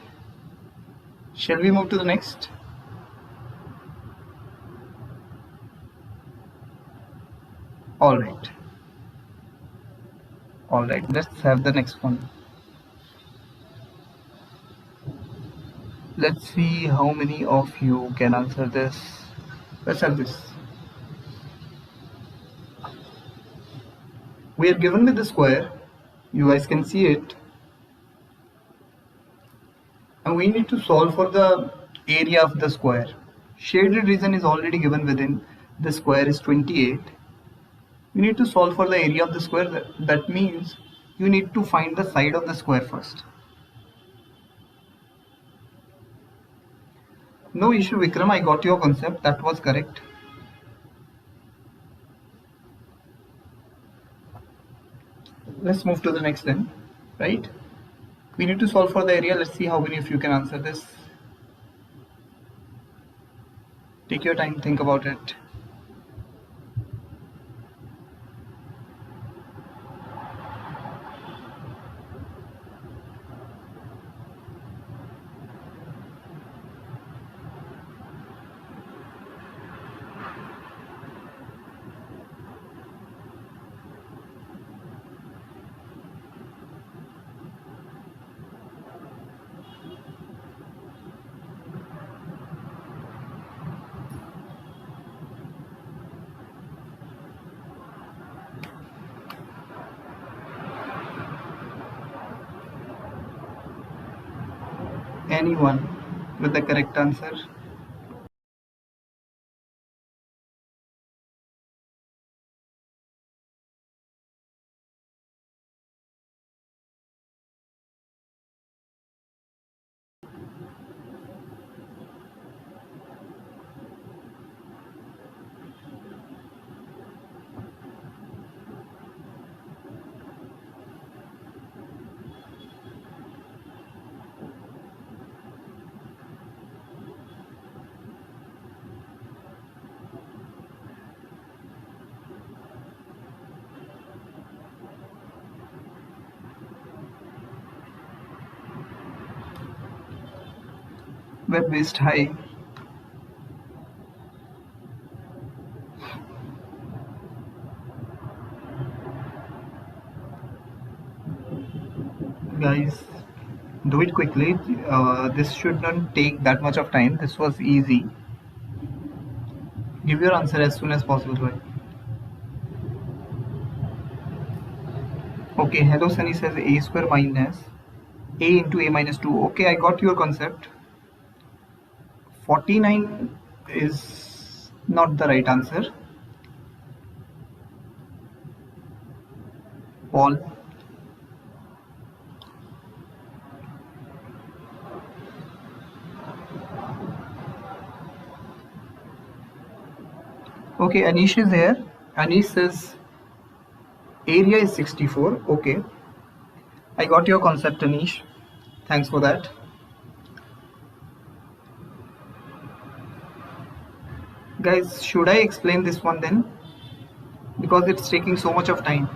Shall we move to the next? Alright, let's have the next one. Let's see how many of you can answer this. Let's have this. We are given with the square, you guys can see it, and we need to solve for the area of the square. Shaded region is already given within the square is 28. You need to solve for the area of the square. That means you need to find the side of the square first. No issue, Vikram, I got your concept. That was correct. Let's move to the next then, right? We need to solve for the area. Let's see how many of you can answer this. Take your time, think about it. Anyone with the correct answer? Web-based, hi. Guys, do it quickly. This should not take that much of time. This was easy. Give your answer as soon as possible, right? Okay, hello Sunny says a square minus a into a minus 2. Okay, I got your concept. 49 is not the right answer. Paul. Okay, Anish is here. Anish says area is 64. Okay, I got your concept, Anish. Thanks for that. Guys, should I explain this one then? Because it's taking so much of time.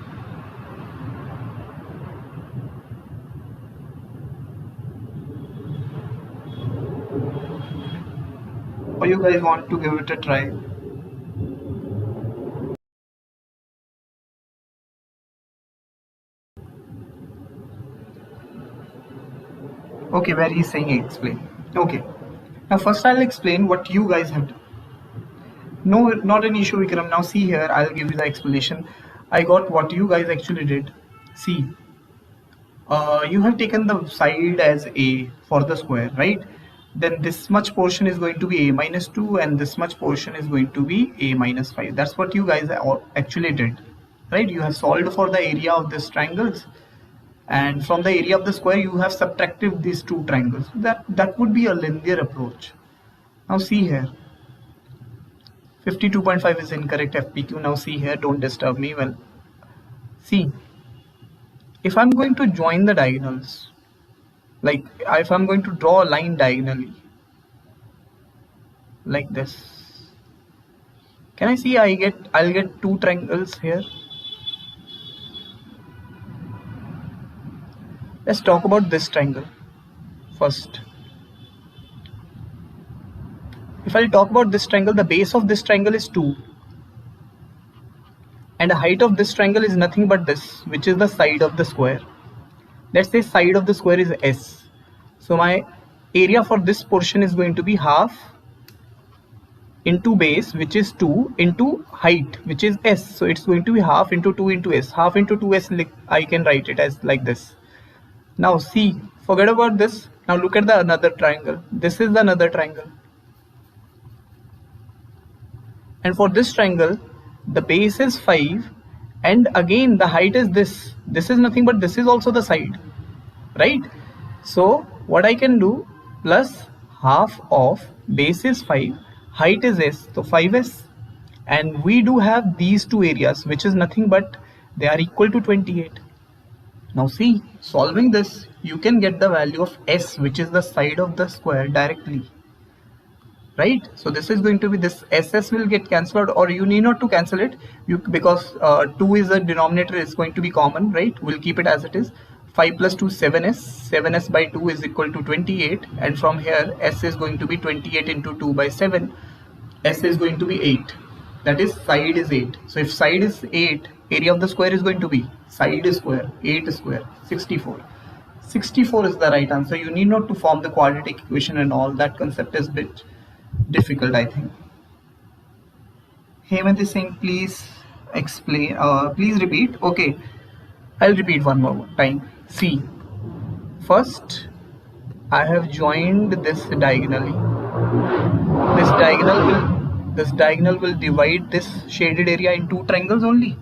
Or you guys want to give it a try? Okay, where he's saying explain. Okay. Now first I'll explain what you guys have done. No, not an issue, Vikram. Now see here, I'll give you the explanation. I got what you guys actually did. See, you have taken the side as a for the square, right? Then this much portion is going to be a minus 2 and this much portion is going to be a minus 5. That's what you guys actually did, right? You have solved for the area of these triangles, and from the area of the square you have subtracted these two triangles. That would be a linear approach. Now see here, 52.5 is incorrect FPQ. Now see here, don't disturb me. Well, see, if I'm going to join the diagonals, like if I'm going to draw a line diagonally like this, can I see I'll get two triangles here? Let's talk about this triangle first. If I'll talk about this triangle, the base of this triangle is 2 and the height of this triangle is nothing but this, which is the side of the square. Let's say side of the square is S. So my area for this portion is going to be half into base, which is 2, into height, which is S. So it's going to be half into 2 into S. Half into 2S, I can write it as like this. Now see, forget about this. Now look at the another triangle. This is another triangle. And for this triangle, the base is 5 and again the height is this. This is nothing but this is also the side, right? So what I can do, plus half of base is 5, height is S, so 5S, and we do have these two areas which is nothing but they are equal to 28. Now see, solving this, you can get the value of S, which is the side of the square, directly, right? So this is going to be, this SS will get cancelled, or you need not to cancel it, because 2 is a denominator, is going to be common, right? We'll keep it as it is. 5 plus 2, 7S. 7S by 2 is equal to 28, and from here S is going to be 28 into 2 by 7. S is going to be 8. That is, side is 8. So if side is 8, area of the square is going to be, side is square, 8 square, 64. 64 is the right answer. You need not to form the quadratic equation and all. That concept is a bit difficult, I think. Hemant is saying, please explain, please repeat. Okay, I'll repeat one more time. See, first I have joined this diagonally. This diagonal will divide this shaded area in two triangles only.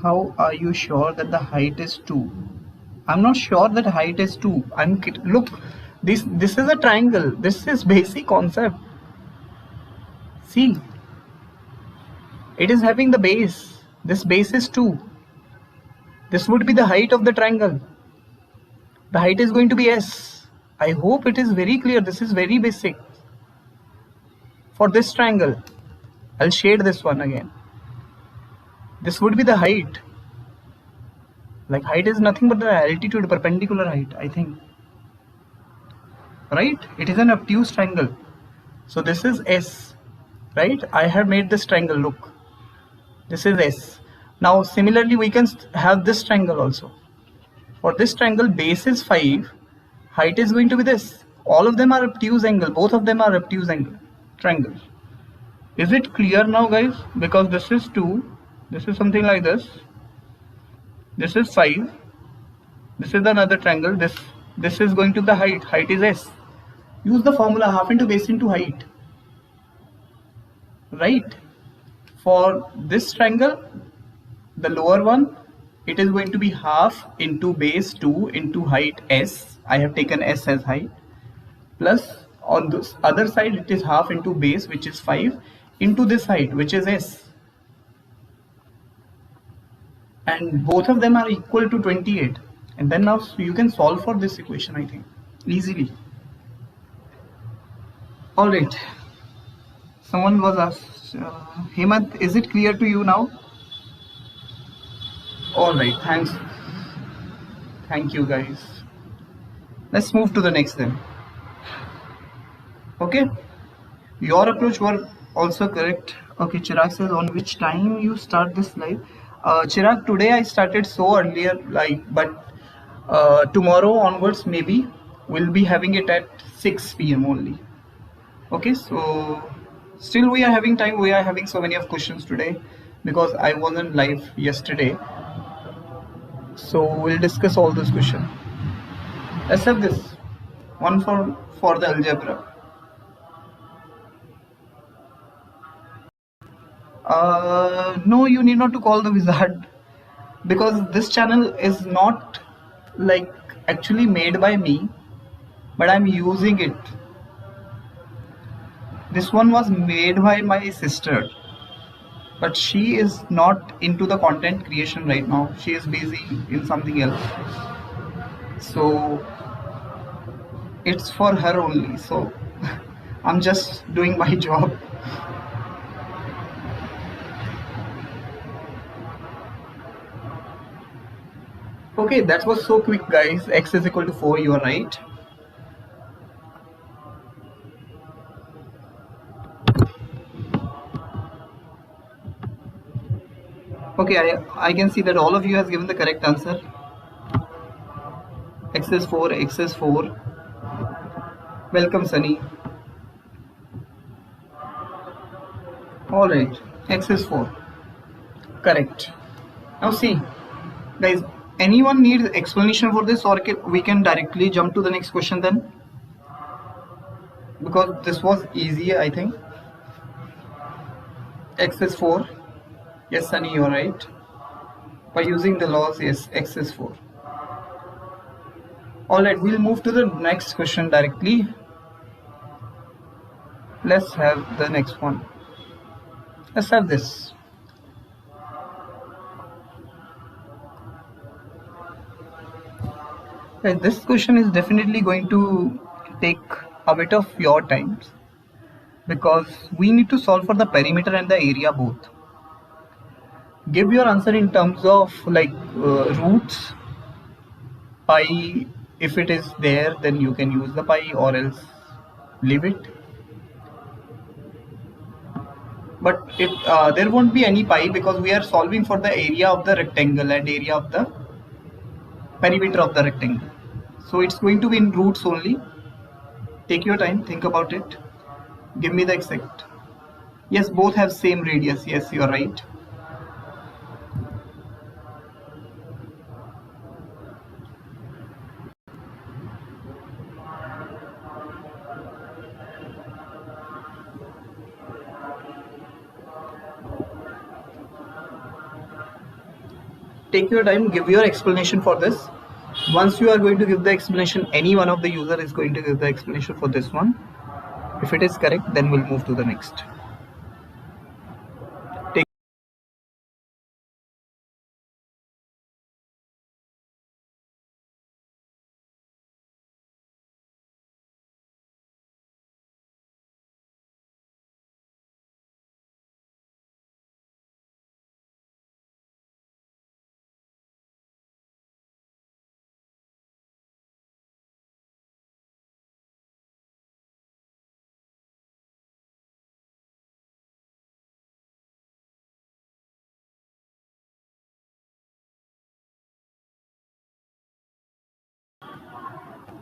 How are you sure that the height is 2? I'm not sure that height is 2. Look, this is a triangle. This is basic concept. See, it is having the base. This base is 2. This would be the height of the triangle. The height is going to be S. I hope it is very clear. This is very basic. For this triangle, I'll shade this one again. This would be the height. Like, height is nothing but the altitude, perpendicular height, I think. Right? It is an obtuse triangle. So this is S. Right? I have made this triangle, look. This is S. Now similarly we can have this triangle also. For this triangle, base is 5, height is going to be this. All of them are obtuse angle, both of them are obtuse angle. triangle. Is it clear now, guys? Because this is 2, this is something like this is 5, this is another triangle, this is going to the height is s. Use the formula half into base into height, right? For this triangle, the lower one, it is going to be half into base 2 into height s. I have taken s as height, plus on this other side it is half into base, which is 5, into this height, which is s, and both of them are equal to 28. And then now you can solve for this equation, I think, easily. All right, someone was asked, Hemant, is it clear to you now? All right, thank you guys. Let's move to the next then. Okay, your approach were also correct. Okay, Chirag says, on which time you start this live? Chirag, today I started so earlier, but tomorrow onwards maybe we'll be having it at 6 p.m. only. Okay, so still we are having time. We are having so many of questions today because I wasn't live yesterday. So we'll discuss all those questions. Let's have this one for the algebra. No, you need not to call the wizard, because this channel is not like actually made by me, but I'm using it. This one was made by my sister, but she is not into the content creation right now. She is busy in something else, so it's for her only. So I'm just doing my job. Okay, that was so quick, guys. X is equal to 4, you are right. Okay, I can see that all of you has given the correct answer. X is 4, X is 4. Welcome, Sunny. Alright, X is 4. Correct. Now see, guys, anyone needs explanation for this, or we can directly jump to the next question then? Because this was easy, I think. X is 4. Yes, Sunny, you are right. By using the laws, yes, X is 4. Alright, we'll move to the next question directly. Let's have the next one. Let's have this. This question is definitely going to take a bit of your time, because we need to solve for the perimeter and the area both. Give your answer in terms of like roots, pi. If it is there, then you can use the pi, or else leave it. But there won't be any pi, because we are solving for the area of the rectangle and area of the perimeter of the rectangle. So it's going to be in roots only. Take your time, think about it. Give me the exact. Yes, both have same radius. Yes, you are right. Take your time, give your explanation for this. Once you are going to give the explanation, any one of the user is going to give the explanation for this one. If it is correct, then we'll move to the next.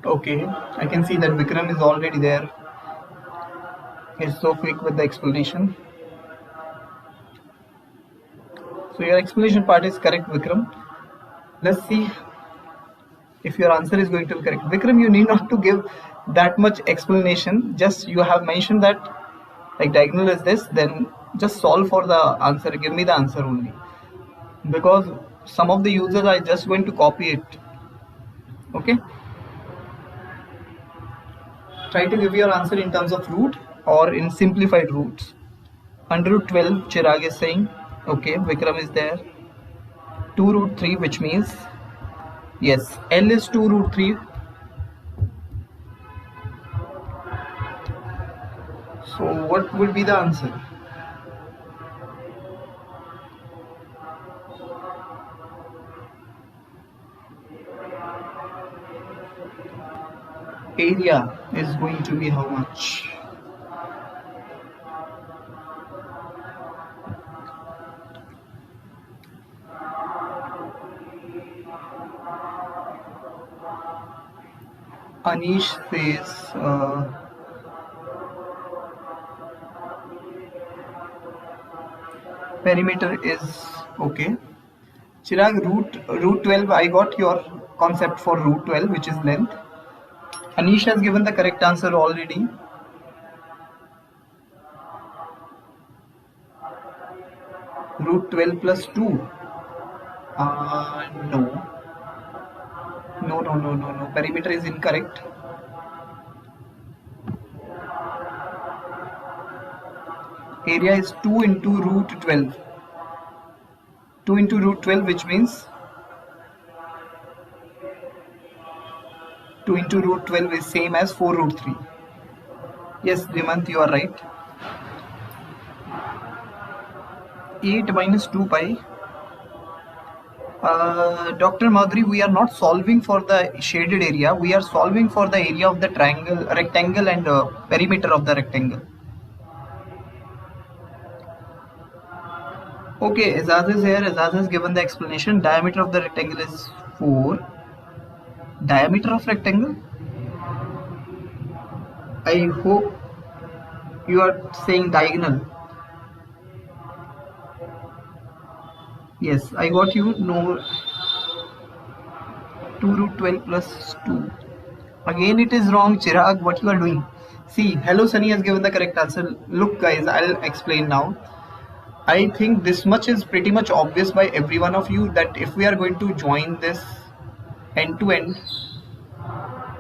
Okay, I can see that Vikram is already there. is so quick with the explanation. So your explanation part is correct, Vikram. Let's see if your answer is going to be correct. Vikram, you need not to give that much explanation. Just you have mentioned that like diagonal is this, then just solve for the answer. Give me the answer only. Because some of the users are just going to copy it. Okay. Try to give your answer in terms of root or in simplified roots. Under root 12, Chirag is saying. Okay, Vikram is there. 2 root 3, which means yes, L is 2 root 3. So what will be the answer? Area is going to be how much? Anish says perimeter is okay. Chirag, root 12, I got your concept for root 12, which is length. Anish has given the correct answer already. Root 12 plus 2. No. No. Perimeter is incorrect. Area is 2 into root 12. 2 into root 12, which means 2 into root 12 is same as 4 root 3. Yes, Dimant, you are right. 8 minus 2 pi. Dr. Madhuri, we are not solving for the shaded area. We are solving for the area of the triangle, rectangle and perimeter of the rectangle. Okay, Azaz is here. Azaz has given the explanation. Diameter of the rectangle is 4. Diameter of rectangle? I hope you are saying diagonal. Yes, I got you. No. 2 root 12 plus 2. Again it is wrong, Chirag. What you are doing? See, Hello Sunny has given the correct answer. Look guys, I'll explain now. I think this much is pretty much obvious by every one of you that if we are going to join this end to end,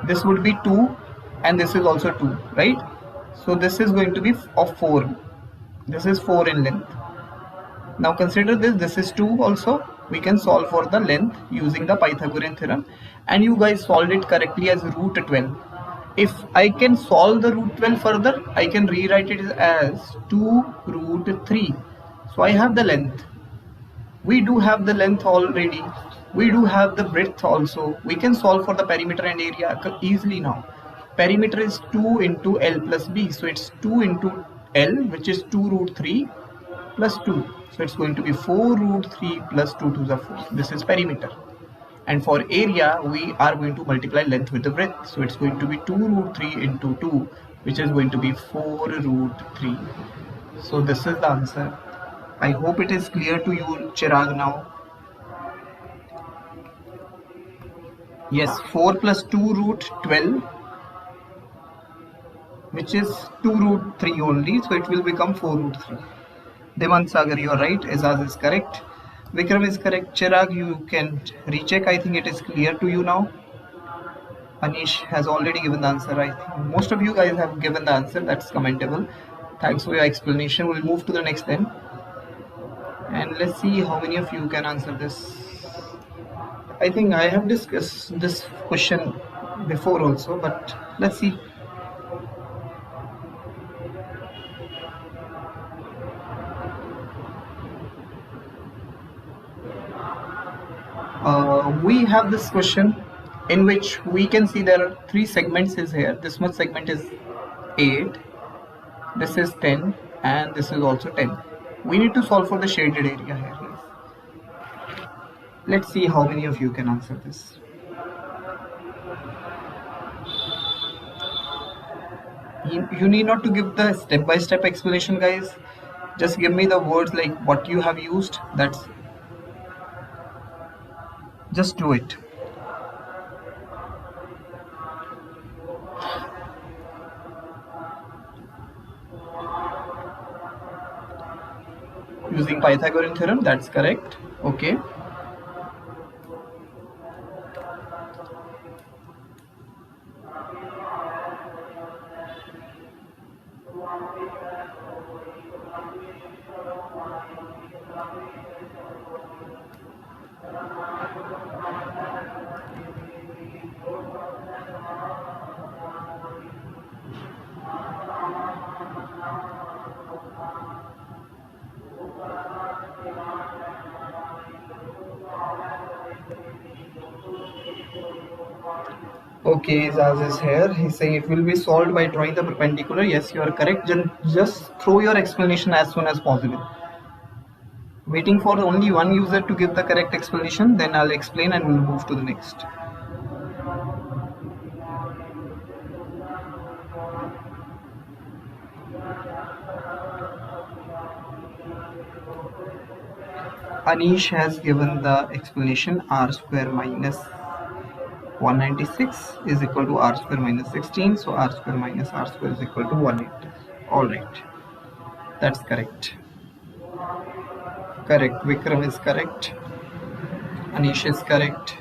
this would be 2 and this is also 2, right? So this is going to be of 4. This is 4 in length. Now consider this is 2 also. We can solve for the length using the Pythagorean theorem, and you guys solved it correctly as root 12. If I can solve the root 12 further, I can rewrite it as 2 root 3. So I have the length. We do have the length already. We do have the breadth also. We can solve for the perimeter and area easily now. Perimeter is 2 into L plus B. So it's 2 into L, which is 2 root 3 plus 2. So it's going to be 4 root 3 plus 2 to the 4. This is perimeter. And for area, we are going to multiply length with the breadth. So it's going to be 2 root 3 into 2, which is going to be 4 root 3. So this is the answer. I hope it is clear to you, Chirag, now. Yes, 4 plus 2 root 12, which is 2 root 3 only. So it will become 4 root 3. Demant Sagar, you are right. Azaz is correct. Vikram is correct. Chirag, you can recheck. I think it is clear to you now. Anish has already given the answer. I think most of you guys have given the answer. That's commendable. Thanks for your explanation. We'll move to the next then. And let's see how many of you can answer this. I think I have discussed this question before also, but let's see. We have this question in which we can see there are 3 segments is here. This much segment is 8, this is 10, and this is also 10. We need to solve for the shaded area here. Let's see how many of you can answer this. You need not to give the step-by-step explanation, guys. Just give me the words like what you have used. That's just do it. Using Pythagorean theorem, that's correct. Okay. Okay, Zaz is here. He's saying it will be solved by drawing the perpendicular. Yes, you are correct. Just throw your explanation as soon as possible. Waiting for only one user to give the correct explanation, then I'll explain and we'll move to the next. Anish has given the explanation r square minus 196 is equal to r square minus 16. So r square minus r square is equal to 180. Alright, that's correct. Correct. Vikram is correct. Anish is correct.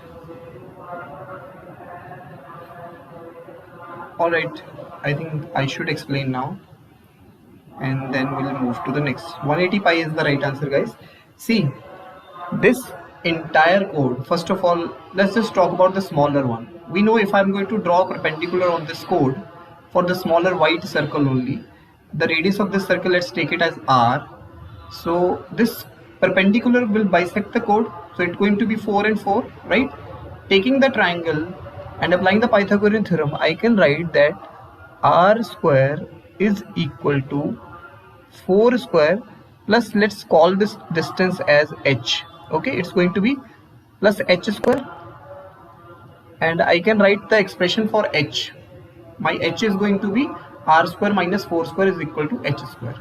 Alright, I think I should explain now. And then we'll move to the next. 180 pi is the right answer, guys. See, this entire code, first of all, let's just talk about the smaller one. We know if I'm going to draw a perpendicular on this code for the smaller white circle only, the radius of this circle, let's take it as r. So this perpendicular will bisect the code, so it's going to be 4 and 4, right? Taking the triangle and applying the Pythagorean theorem, I can write that r square is equal to 4 square plus, let's call this distance as h. Okay, it's going to be plus h square, and I can write the expression for h. My h is going to be r square minus 4 square is equal to h square.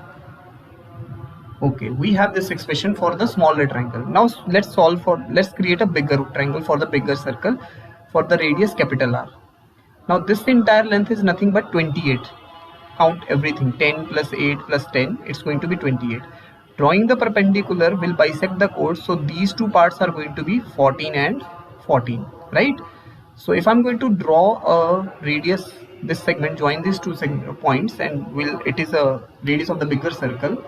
Okay, we have this expression for the smaller triangle. Now let's create a bigger triangle for the bigger circle for the radius capital R. Now this entire length is nothing but 28. Count everything, 10 plus 8 plus 10, it's going to be 28. Drawing the perpendicular will bisect the chord, so these two parts are going to be 14 and 14, right? So if I'm going to draw a radius, this segment, join these two points, and it is a radius of the bigger circle.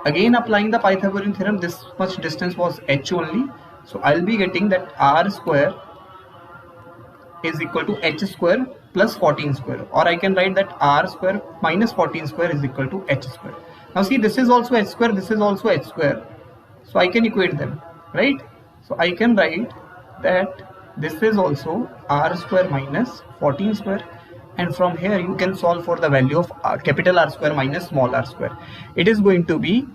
Again, applying the Pythagorean theorem, this much distance was h only, so I'll be getting that r square is equal to h square plus 14 square, or I can write that r square minus 14 square is equal to h square. Now see, this is also h square, this is also h square, so I can equate them, right? So I can write that this is also r square minus 14 square, and from here you can solve for the value of capital R square minus small r square. It is going to be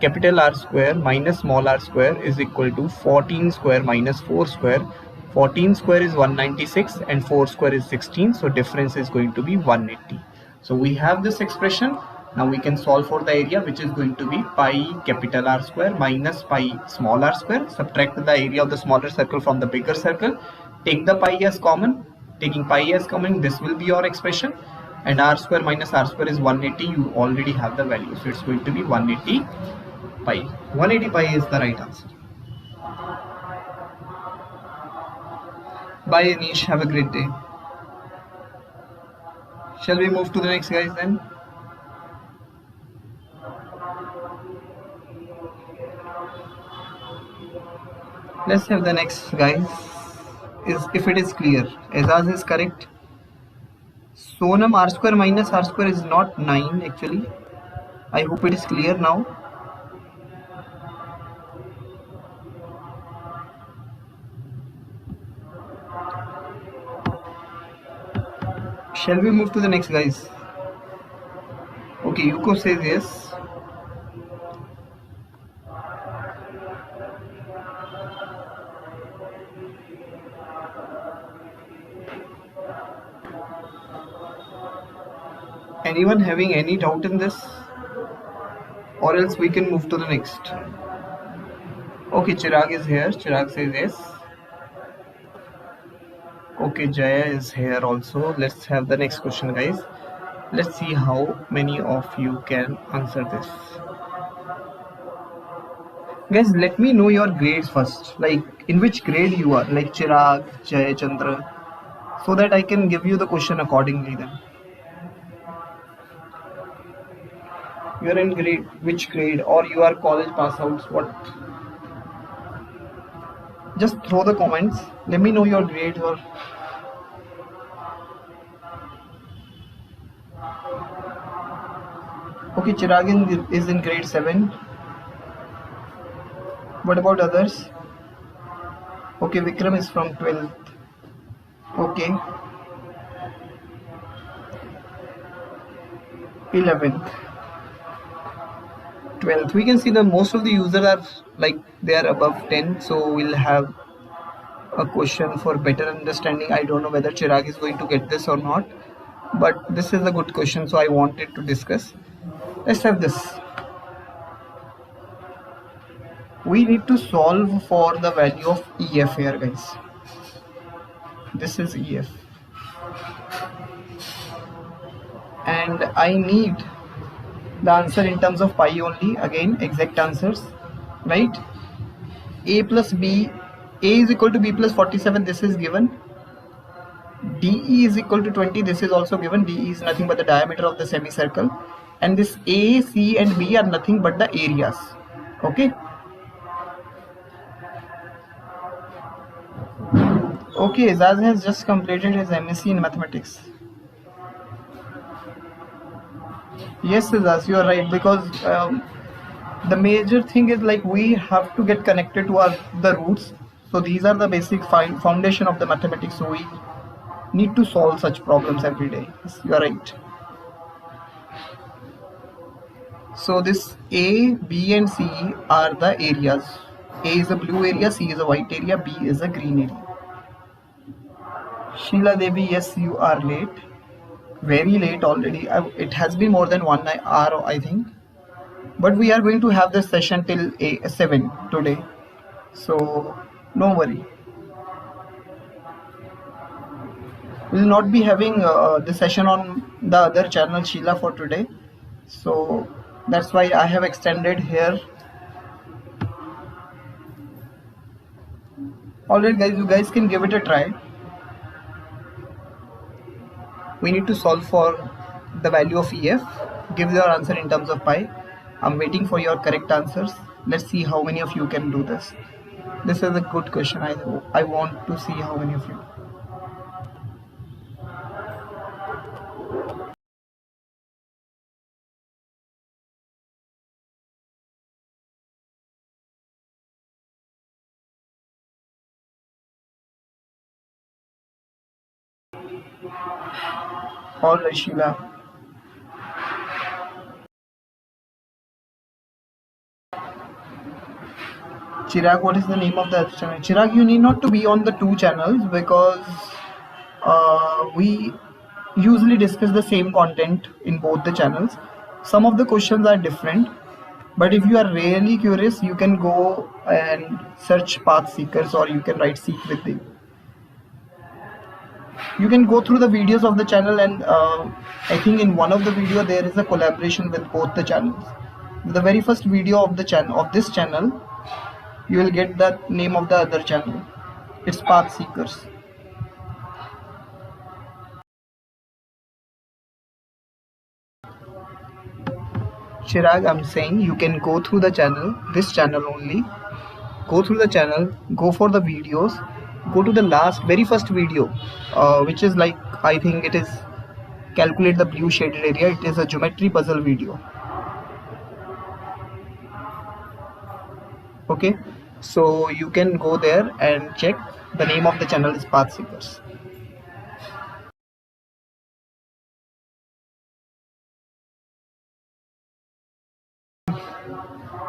capital R square minus small r square is equal to 14 square minus 4 square. 14 square is 196 and 4 square is 16, so difference is going to be 180. So we have this expression. Now we can solve for the area, which is going to be pi capital R square minus pi small r square. Subtract the area of the smaller circle from the bigger circle. Take the pi as common. Taking pi as common, this will be your expression. And r square minus r square is 180. You already have the value, so it's going to be 180 pi. 180 pi is the right answer. Bye Anish, have a great day. Shall we move to the next, guys, then? Let's have the next, guys. If it is clear. Azaz is correct. Sonam, r square minus r square is not 9 actually. I hope it is clear now. Shall we move to the next, guys? Okay, Yuko says yes. Anyone having any doubt in this, or else we can move to the next? Okay, Chirag is here. Chirag says yes. Okay, Jaya is here also. Let's have the next question, guys. Let's see how many of you can answer this. Guys, let me know your grades first. Like, in which grade you are? Like Chirag, Jaya, Chandra, so that I can give you the question accordingly then. You are in grade, which grade, or you are college pass outs? What? Just throw the comments. Let me know your grades or. Okay, Chirag is in grade 7. What about others? Okay, Vikram is from 12th. Okay. 11th. 12th. We can see that most of the users are like they are above 10. So we'll have a question for better understanding. I don't know whether Chirag is going to get this or not, but this is a good question, so I wanted to discuss. Let's have this. We need to solve for the value of EF here, guys. This is EF. And I need the answer in terms of pi only. Again, exact answers, right? A plus B, A is equal to B plus 47, this is given. DE is equal to 20, this is also given. DE is nothing but the diameter of the semicircle. And this A, C and B are nothing but the areas. Okay. Okay, Zaz has just completed his MSc in mathematics. Yes, Zaz, you are right, because the major thing is like we have to get connected to the roots. So these are the basic foundation of the mathematics. So we need to solve such problems every day. Yes, you are right. So this A, B and C are the areas. A is a blue area, C is a white area, B is a green area. Sheila Devi, yes, you are late. Very late already. It has been more than 1 hour, I think. But we are going to have this session till 7 today. So, no worry. We will not be having the session on the other channel, Sheila, for today. So, that's why I have extended here. Alright guys, you guys can give it a try. We need to solve for the value of EF. Give your answer in terms of pi. I'm waiting for your correct answers. Let's see how many of you can do this. This is a good question. I want to see how many of you. All right, Sheila. Chirag, what is the name of the other channel? Chirag, you need not to be on the 2 channels because we usually discuss the same content in both the channels. Some of the questions are different, but if you are really curious, you can go and search path seekers, or you can write seek with them. You can go through the videos of the channel, and I think in one of the video there is a collaboration with both the channels. The very first video of the channel of this channel, you will get the name of the other channel. It's path seekers. Chirag, I'm saying you can go through the channel, this channel only. Go through the channel, go for the videos, go to the very first video, which is like, I think it is calculate the blue shaded area. It is a geometry puzzle video. Okay, so you can go there and check. The name of the channel is Path Seekers.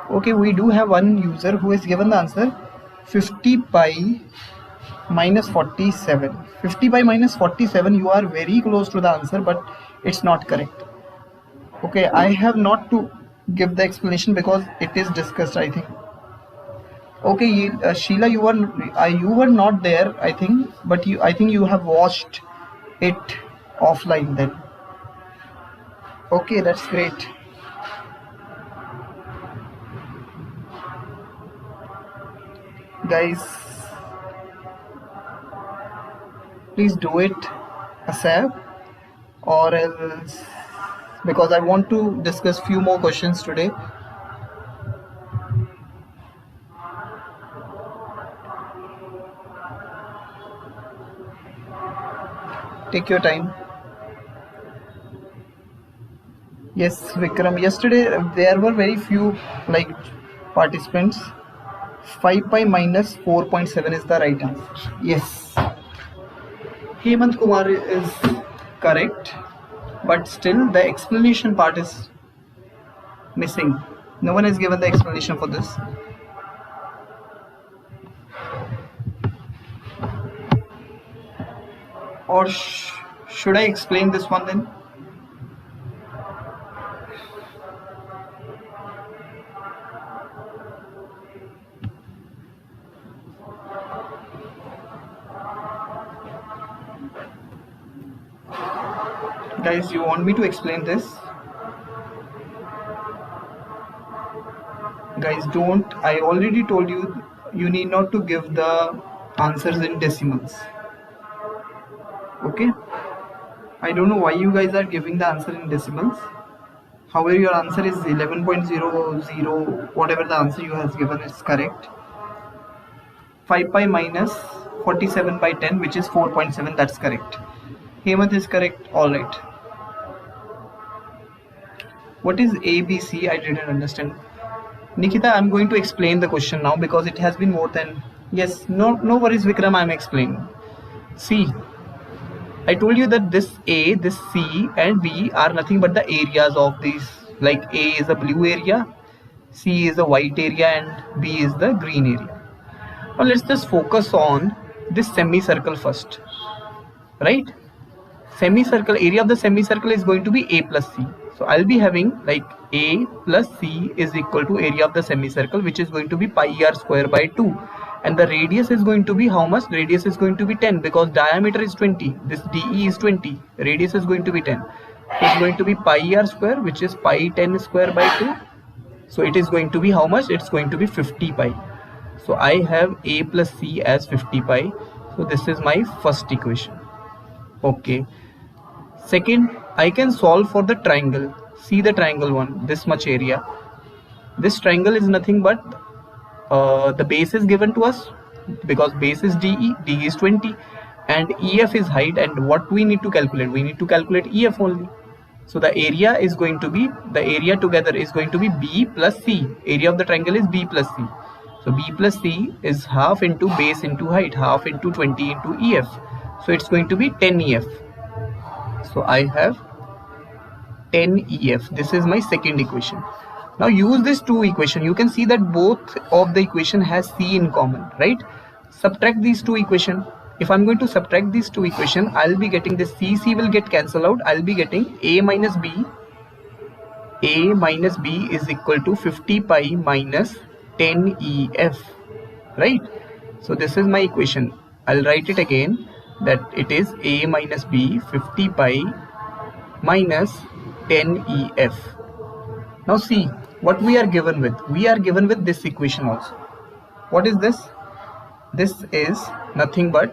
Okay, we do have one user who has given the answer 50 pi minus 47. 50 by minus 47, you are very close to the answer, but it's not correct. Okay, I have not to give the explanation because it is discussed, I think. Okay, Sheila, you were not there, I think, but I think you have watched it offline then. Okay, that's great. Guys, please do it ASAP, or else, because I want to discuss few more questions today. Take your time. Yes, Vikram. Yesterday there were very few like participants. 5 pi minus 4.7 is the right answer. Yes. Hemant Kumar is correct, but still the explanation part is missing. No one has given the explanation for this. Or should I explain this one then? Guys, you want me to explain this? Guys, don't. I already told you, you need not to give the answers in decimals. Okay? I don't know why you guys are giving the answer in decimals. However, your answer is 11.00, whatever the answer you have given is correct. 5 pi minus 47 by 10, which is 4.7, that's correct. Hemant is correct, alright. What is ABC? I didn't understand. Nikita, I'm going to explain the question now because it has been more than... Yes, no worries Vikram, I'm explaining. See, I told you that this A, this C and B are nothing but the areas of these. Like A is a blue area, C is a white area and B is the green area. Now let's just focus on this semicircle first. Right? Semicircle, area of the semicircle is going to be A plus C. So I'll be having like A plus C is equal to area of the semicircle, which is going to be pi r square by 2. And the radius is going to be how much? Radius is going to be 10 because diameter is 20. This DE is 20. Radius is going to be 10. So it's going to be pi r square, which is pi 10 square by 2. So it is going to be how much? It's going to be 50 pi. So I have A plus C as 50 pi. So this is my first equation. Okay. Second, I can solve for the triangle. See the triangle one, this much area. This triangle is nothing but the base is given to us because base is DE, DE is 20 and EF is height, and what we need to calculate? We need to calculate EF only. So the area is going to be, the area together is going to be B plus C. Area of the triangle is B plus C. So B plus C is half into base into height, half into 20 into EF. So it's going to be 10 EF. So I have 10 EF. This is my second equation. Now use this two equation. You can see that both of the equation has C in common, right? Subtract these two equation. If I'm going to subtract these two equation, I'll be getting this C will get cancelled out. I'll be getting A minus B. A minus B is equal to 50 pi minus 10 EF, right? So this is my equation. I'll write it again, that it is A minus B 50 pi minus 10 EF. Now see what we are given with. We are given with this equation also. What is this? This is nothing but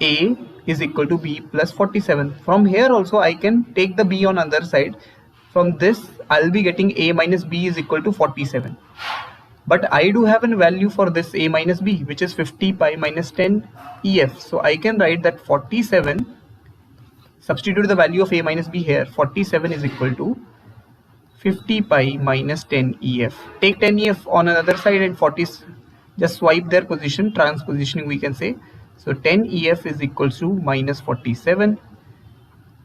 A is equal to B plus 47. From here also I can take the B on other side. From this I'll be getting A minus B is equal to 47. But I do have a value for this A minus B, which is 50 pi minus 10 EF. So I can write that 47, substitute the value of A minus B here. 47 is equal to 50 pi minus 10 EF. Take 10 EF on another side and 40, just swipe their position, transpositioning we can say. So 10 EF is equal to minus 47.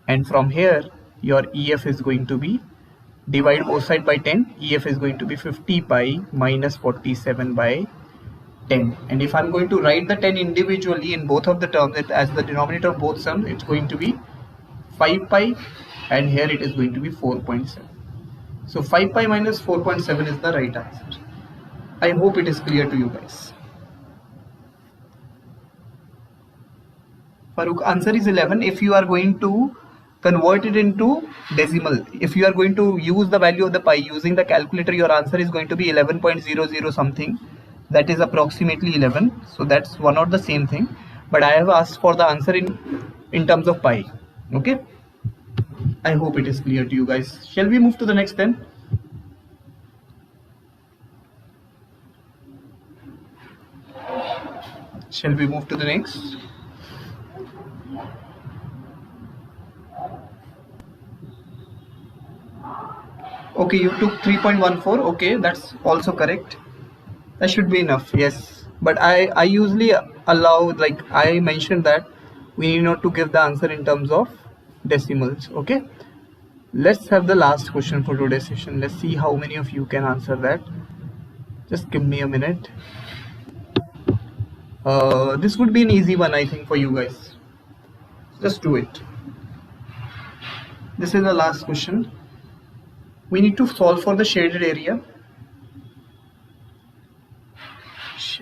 And from here, your EF is going to be, divide both sides by 10, EF is going to be 50 pi minus 47 by 10. And if I'm going to write the 10 individually in both of the terms, as the denominator of both sums, it's going to be 5 pi, and here it is going to be 4.7. So 5 pi minus 4.7 is the right answer. I hope it is clear to you guys. Farooq, answer is 11. If you are going to convert it into decimal, if you are going to use the value of the pi using the calculator, your answer is going to be 11.00 something. That is approximately 11. So that's one or the same thing. But I have asked for the answer in terms of pi. Okay. I hope it is clear to you guys. Shall we move to the next then? Shall we move to the next? Okay, you took 3.14. Okay, that's also correct. That should be enough. Yes, but I usually allow, like I mentioned, that we need not to give the answer in terms of decimals. Okay, let's have the last question for today's session. Let's see how many of you can answer that. Just give me a minute. This would be an easy one, I think, for you guys. Just do it. This is the last question. We need to solve for the shaded area.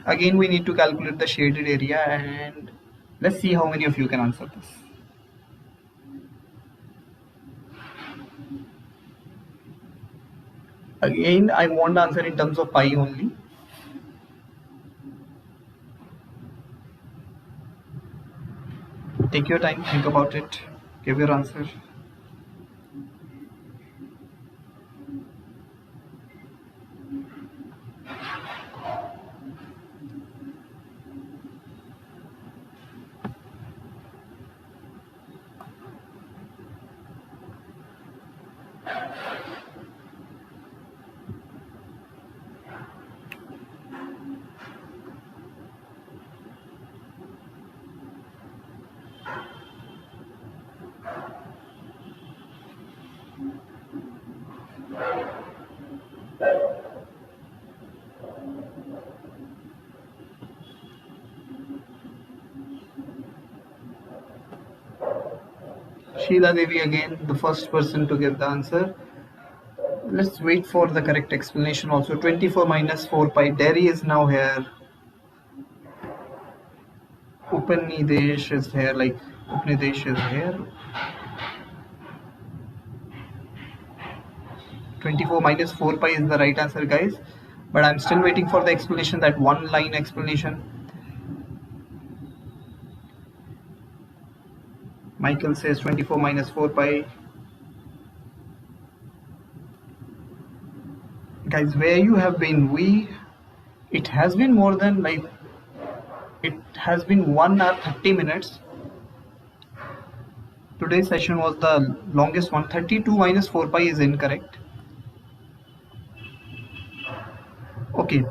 Again, we need to calculate the shaded area, and let's see how many of you can answer this. Again, I want the answer in terms of pi only. Take your time, think about it, give your answer. Sheila Devi again, the first person to give the answer. Let's wait for the correct explanation also. 24 minus 4 pi. Derry is now here. Upanidesh is here, like Upanidesh is here. 24 minus 4 pi is the right answer, guys. But I'm still waiting for the explanation, that one line explanation. Michael says 24 minus 4 pi. Guys, where you have been? It has been more than, like, it has been 1 hour 30 minutes. Today's session was the longest one. 32 minus 4 pi is incorrect. Okay.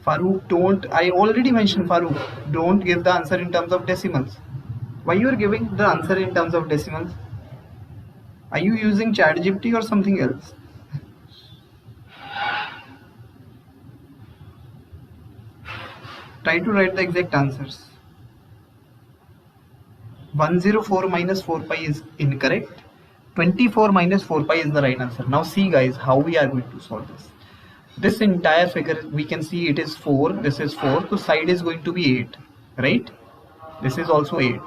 Farooq, don't, I already mentioned, Farooq, don't give the answer in terms of decimals. Why you are giving the answer in terms of decimals? Are you using ChatGPT or something else? Try to write the exact answers. 104 minus 4 pi is incorrect. 24 minus 4 pi is the right answer. Now see, guys, how we are going to solve this. This entire figure, we can see it is 4. This is 4. So side is going to be 8, right? This is also 8.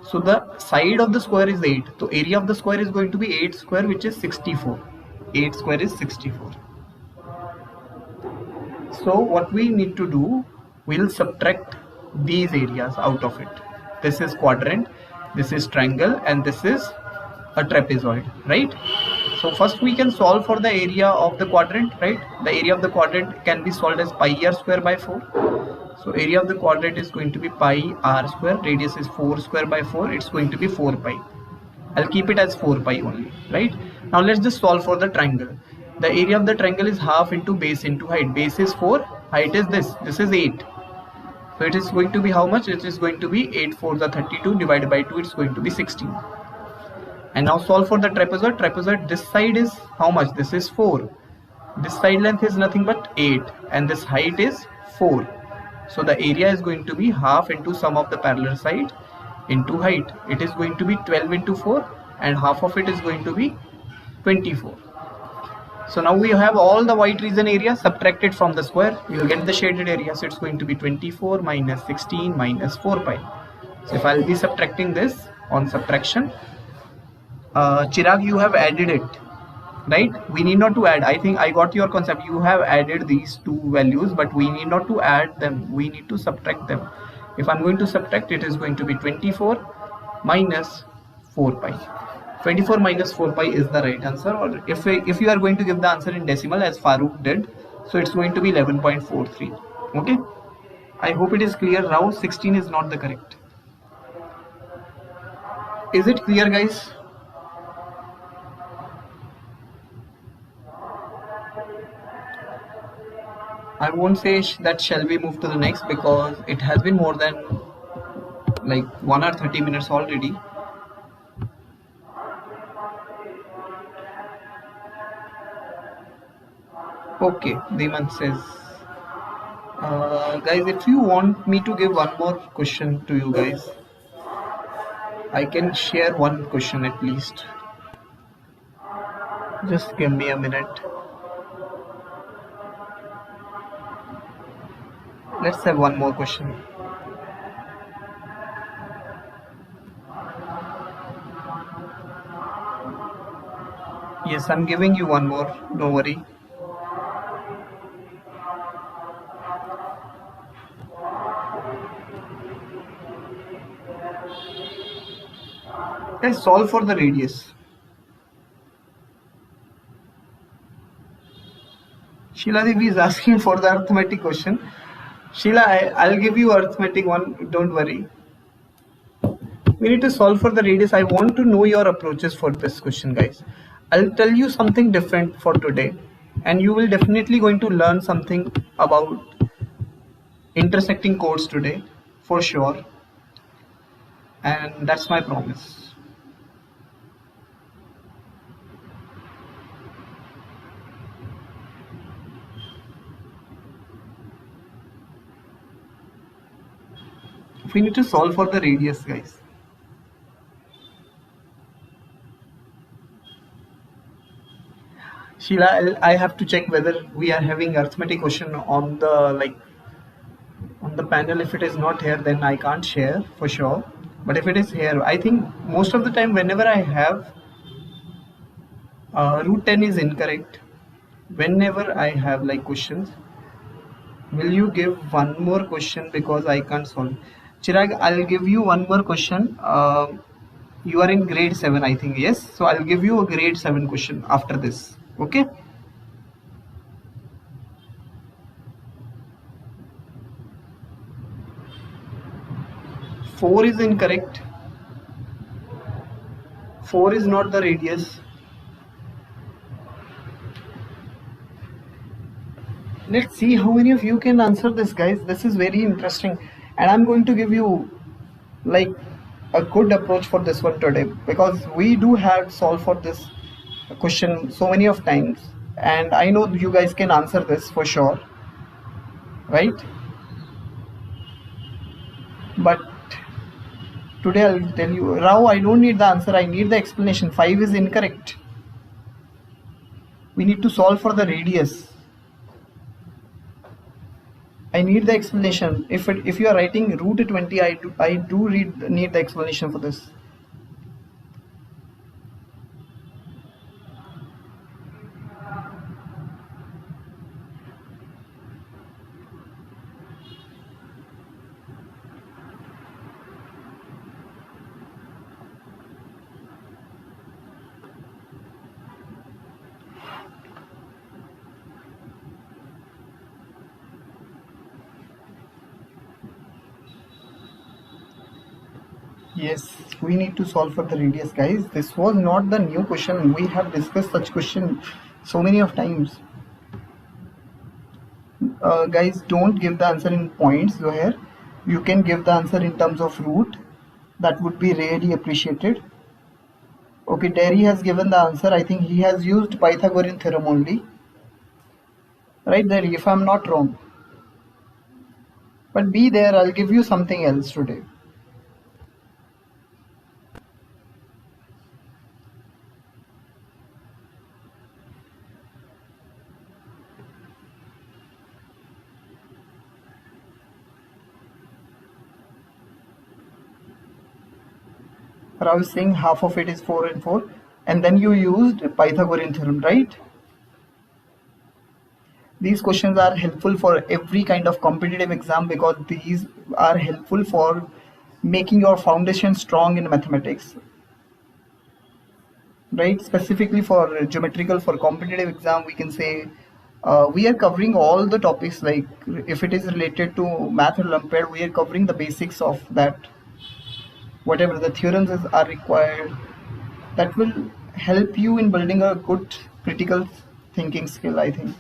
So the side of the square is 8. So area of the square is going to be 8 square, which is 64. 8 square is 64. So what we need to do, we'll subtract these areas out of it. This is quadrant, this is triangle, and this is a trapezoid, right? So first we can solve for the area of the quadrant, right? The area of the quadrant can be solved as pi r square by 4. So area of the quadrant is going to be pi r square, radius is 4 square by 4, it's going to be 4 pi. I'll keep it as 4 pi only, right? Now let's just solve for the triangle. The area of the triangle is half into base into height. Base is 4, height is this is 8. So it is going to be how much? It is going to be 8 4 the 32 divided by 2, it's going to be 16. And now solve for the trapezoid. Trapezoid, this side is how much? This is 4. This side length is nothing but 8, and this height is 4. So the area is going to be half into sum of the parallel side into height. It is going to be 12 into 4, and half of it is going to be 24. So now we have all the white region area subtracted from the square. You will get the shaded area. So it's going to be 24 minus 16 minus 4 pi. So if I'll be subtracting this on subtraction, Chirag, you have added it, right? We need not to add. I think I got your concept. You have added these two values, but we need not to add them. We need to subtract them. If I'm going to subtract, it is going to be 24 minus 4 pi. 24 minus 4 pi is the right answer. Or if you are going to give the answer in decimal as Farooq did, so it's going to be 11.43. Okay. I hope it is clear now. 16 is not the correct. Is it clear, guys? I won't say that shall we move to the next, because it has been more than like 1 or 30 minutes already. Okay, Deeman says, guys, if you want me to give one more question to you guys, I can share one question at least. Just give me a minute. Let's have one more question. Yes, I'm giving you one more, don't worry. Let's solve for the radius. Sheila Devi is asking for the arithmetic question. Sheila, I'll give you arithmetic one, don't worry. We need to solve for the radius. I want to know your approaches for this question, guys. I'll tell you something different for today, and you will definitely going to learn something about intersecting chords today, for sure. And that's my promise. We need to solve for the radius, guys. Sheila, I have to check whether we are having arithmetic question on the on the panel. If it is not here, then I can't share for sure. But if it is here, I think most of the time whenever I have root 10 is incorrect. Whenever I have like questions, will you give one more question because I can't solve? Chirag, I'll give you one more question. You are in grade 7, I think. Yes, so I'll give you a grade 7 question after this. Okay. Four is incorrect. 4 is not the radius. Let's see how many of you can answer this, guys. This is very interesting, and I'm going to give you like a good approach for this one today, because we do have solved for this question so many of times, and I know you guys can answer this for sure, right? But today I'll tell you, Rao, I don't need the answer, I need the explanation. 5 is incorrect. We need to solve for the radius. I need the explanation. If you are writing root 20, I do need the explanation for this. Yes, we need to solve for the radius, guys. This was not the new question. We have discussed such question so many of times. Guys, don't give the answer in points here. You can give the answer in terms of root. That would be really appreciated. Okay, Terry has given the answer. I think he has used Pythagorean theorem only. Right, Terry, if I'm not wrong. But be there, I'll give you something else today. Rao is saying half of it is 4 and 4, and then you used Pythagorean theorem, right? These questions are helpful for every kind of competitive exam because these are helpful for making your foundation strong in mathematics, right? Specifically for geometrical, for competitive exam, we can say we are covering all the topics. Like if it is related to math or Olympiad, we are covering the basics of that. Whatever the theorems are required, that will help you in building a good critical thinking skill, I think.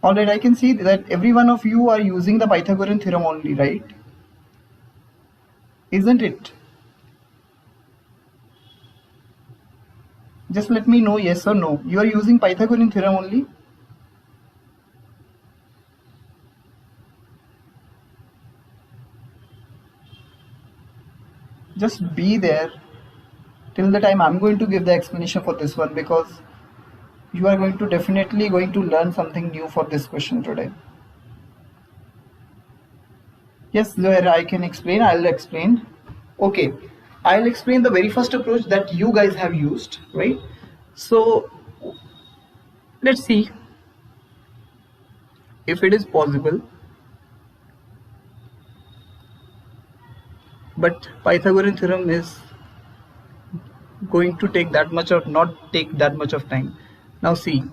All right, I can see that every one of you are using the Pythagorean theorem only, right? Isn't it? Just let me know yes or no. You are using Pythagorean theorem only? Just be there till the time I'm going to give the explanation for this one, because you are going to definitely going to learn something new for this question today. Yes, Zohar, I can explain. I'll explain. Okay, I'll explain the very first approach that you guys have used, right? So let's see if it is possible. But Pythagorean theorem is going to take that much or not take that much of time. Now see,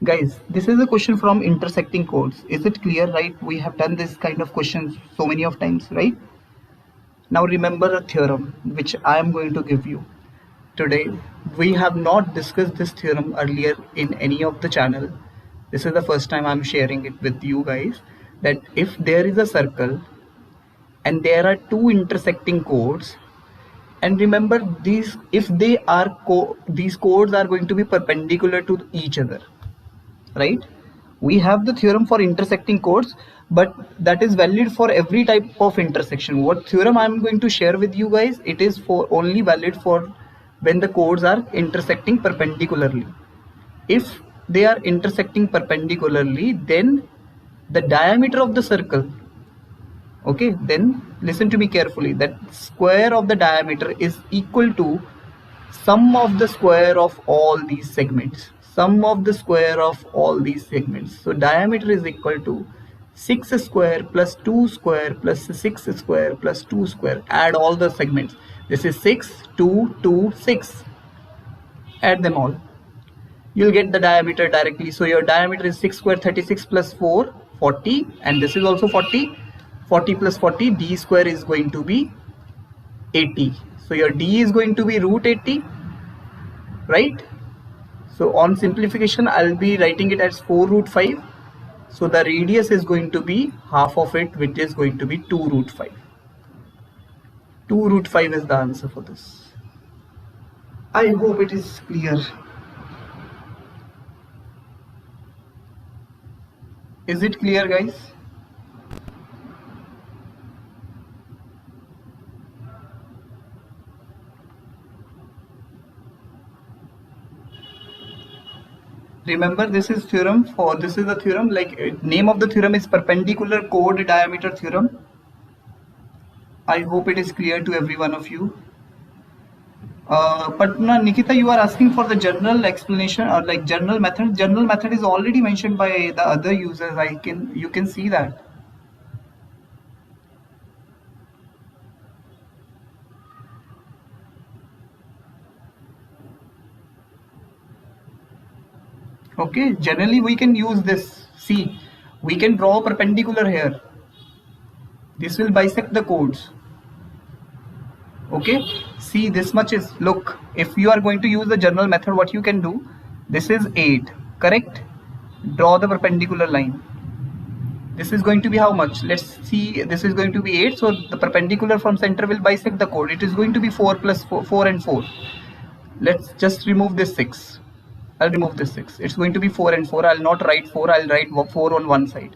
guys, this is a question from intersecting chords. Is it clear, right? We have done this kind of questions so many of times, right? Now remember a theorem which I am going to give you today. We have not discussed this theorem earlier in any of the channel. This is the first time I'm sharing it with you guys, that if there is a circle and there are two intersecting chords, and remember these, if they are these chords are going to be perpendicular to each other, right? We have the theorem for intersecting chords, but that is valid for every type of intersection. What theorem I'm going to share with you guys, it is for only valid for when the chords are intersecting perpendicularly. If they are intersecting perpendicularly, then the diameter of the circle, okay, then listen to me carefully, that square of the diameter is equal to sum of the square of all these segments. Sum of the square of all these segments. So diameter is equal to 6 square plus 2 square plus 6 square plus 2 square. Add all the segments. This is 6, 2, 2, 6. Add them all. You'll get the diameter directly. So your diameter is 6 square, 36 plus 4, 40. And this is also 40. 40 plus 40, d square is going to be 80. So your d is going to be root 80, right? So on simplification, I'll be writing it as 4 root 5. So the radius is going to be half of it, which is going to be 2 root 5. 2 root 5 is the answer for this. I hope it is clear. Is it clear, guys? Remember, this is theorem for, this is the theorem, like name of the theorem is perpendicular chord diameter theorem. I hope it is clear to every one of you. But Nikita, you are asking for the general explanation or like general method. General method is already mentioned by the other users. You can see that. Okay, generally we can use this. See, we can draw a perpendicular here. This will bisect the chords. Okay, see, this much is, look, if you are going to use the general method, what you can do, this is 8, correct? Draw the perpendicular line. This is going to be how much? Let's see, this is going to be 8, so the perpendicular from center will bisect the chord. It is going to be 4 plus 4 and 4. Let's just remove this 6. I'll remove this 6. It's going to be 4 and 4. I'll not write 4, I'll write 4 on one side.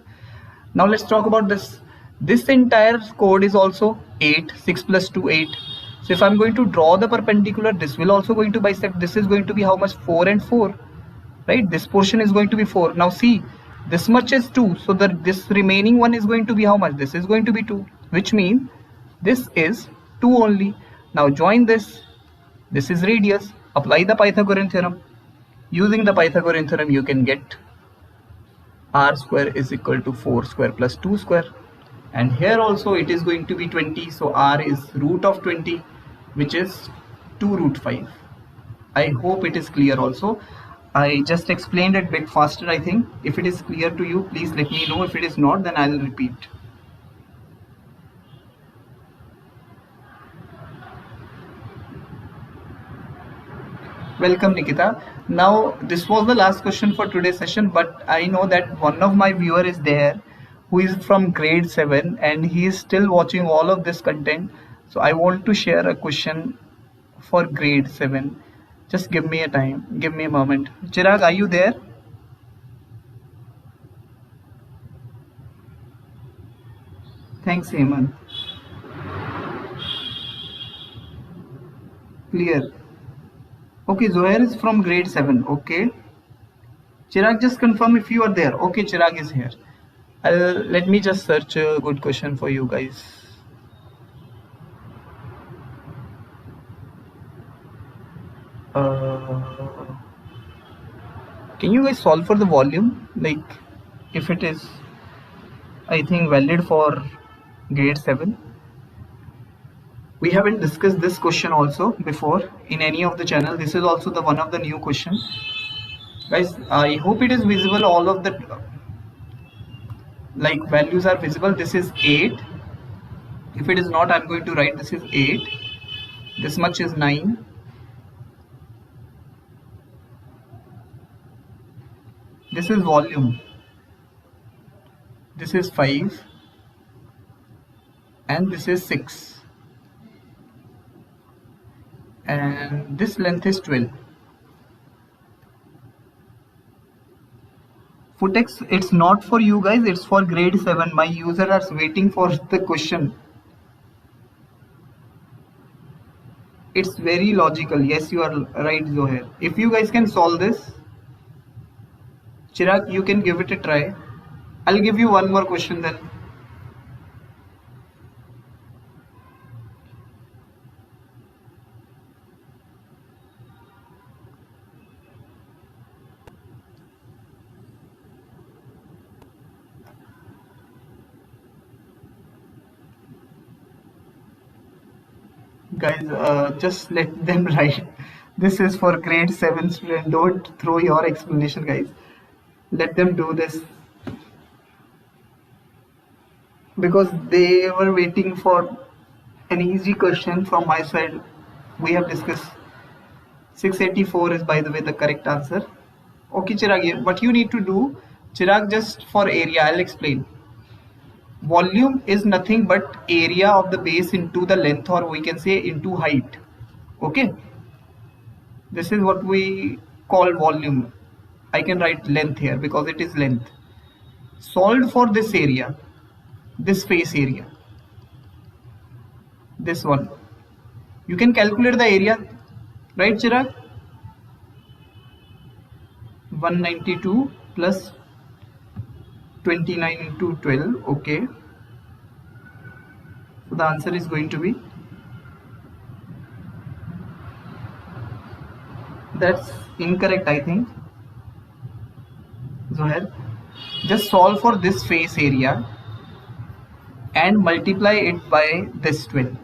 Now let's talk about this. This entire chord is also 8. 6 plus 2, 8. So if I'm going to draw the perpendicular, this will also going to bisect. This is going to be how much? 4 and 4. Right? This portion is going to be 4. Now see, this much is 2. So this remaining one is going to be how much? This is going to be 2. Which means This is 2 only. Now join this. This is radius. Apply the Pythagorean theorem. Using the Pythagorean theorem, you can get r square is equal to 4 square plus 2 square. And here also it is going to be 20. So r is root of 20, which is 2 root 5. I hope it is clear also. I just explained it a bit faster, I think. If it is clear to you, please let me know. If it is not, then I will repeat. Welcome, Nikita. Now, this was the last question for today's session, but I know that one of my viewer is there who is from grade 7 and he is still watching all of this content. So I want to share a question for grade 7. Just give me a time, give me a moment. Chirag, are you there? Thanks, Hemant. Clear. Okay, Zohair is from grade 7. Okay. Chirag, just confirm if you are there. Okay, Chirag is here. Let me just search a good question for you guys. Can you guys solve for the volume? Like, if it is, I think, valid for grade 7. We haven't discussed this question also before in any of the channel. This is also the one of the new question. Guys, I hope it is visible. All of the like values are visible. This is 8. If it is not, I'm going to write this is 8. This much is 9. This is volume. This is 5. And this is 6. And this length is 12. Footex, it's not for you guys, it's for grade 7. My users are waiting for the question. It's very logical. Yes, you are right, Zohair. If you guys can solve this, Chirag, you can give it a try. I'll give you one more question then. Guys, just let them write. This is for grade 7 student. Don't throw your explanation, guys. Let them do this. Because they were waiting for an easy question from my side. We have discussed 684 is, by the way, the correct answer. Okay, Chirag, what you need to do, Chirag, just for area, I'll explain. Volume is nothing but area of the base into the length, or we can say into height. Okay, this is what we call volume. I can write length here because it is length. Solved for this area, this face area, this one, you can calculate the area, right, Chirag? 192 plus 29 into 12. Okay, so the answer is going to be, that's incorrect, I think. Zohair, just solve for this face area and multiply it by this 12.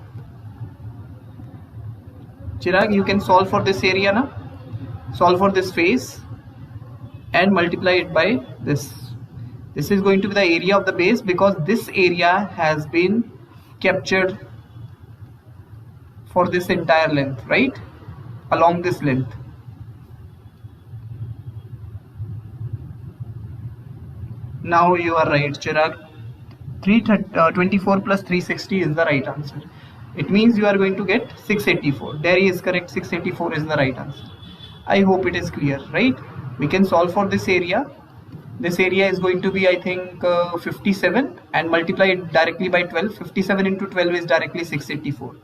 Chirag, you can solve for this area now. Solve for this face and multiply it by this. This is going to be the area of the base because this area has been captured for this entire length, right? Along this length. Now you are right, Chirag. 324 plus 360 is the right answer. It means you are going to get 684. There is correct. 684 is the right answer. I hope it is clear, right? We can solve for this area. This area is going to be, I think, 57 and multiply it directly by 12. 57 into 12 is directly 684.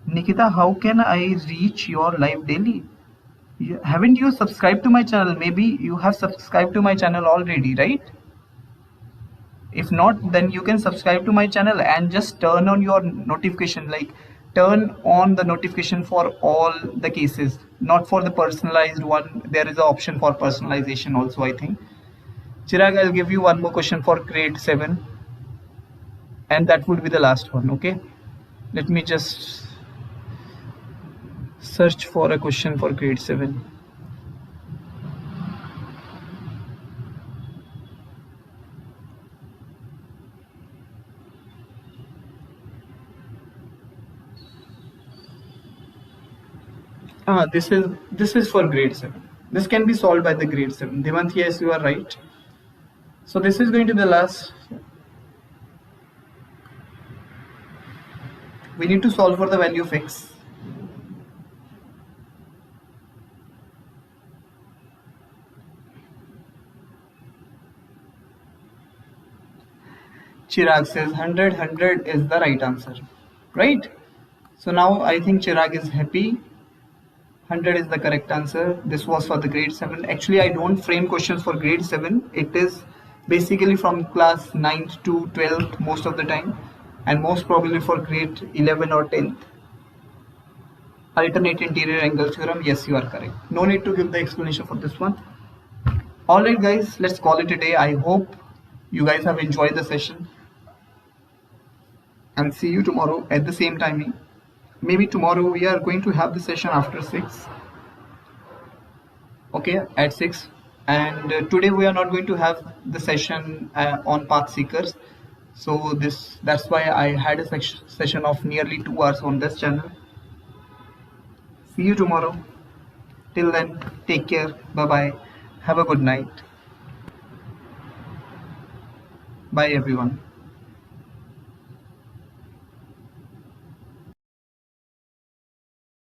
Nikita, how can I reach your live daily? Haven't you subscribed to my channel? Maybe you have subscribed to my channel already, right? If not, then you can subscribe to my channel and just turn on your notification, like turn on the notification for all the cases, not for the personalized one. There is an option for personalization also, I think. Chirag, I'll give you one more question for grade 7, and that would be the last one. Okay, let me just search for a question for grade 7. This is for grade 7. This can be solved by the grade 7. Devant, yes, you are right. So this is going to be the last. We need to solve for the value of x. Chirag says 100 is the right answer, right? So now I think Chirag is happy. 100 is the correct answer. This was for the grade 7. Actually, I don't frame questions for grade 7. It is basically from class 9th to 12th most of the time, and most probably for grade 11 or 10th. Alternate interior angle theorem. Yes, you are correct. No need to give the explanation for this one. Alright guys, let's call it a day. I hope you guys have enjoyed the session, and see you tomorrow at the same timing. Maybe tomorrow we are going to have the session after 6. Okay, at 6. And today we are not going to have the session on path seekers. So that's why I had a session of nearly 2 hours on this channel. See you tomorrow. Till then, take care. Bye bye. Have a good night. Bye everyone.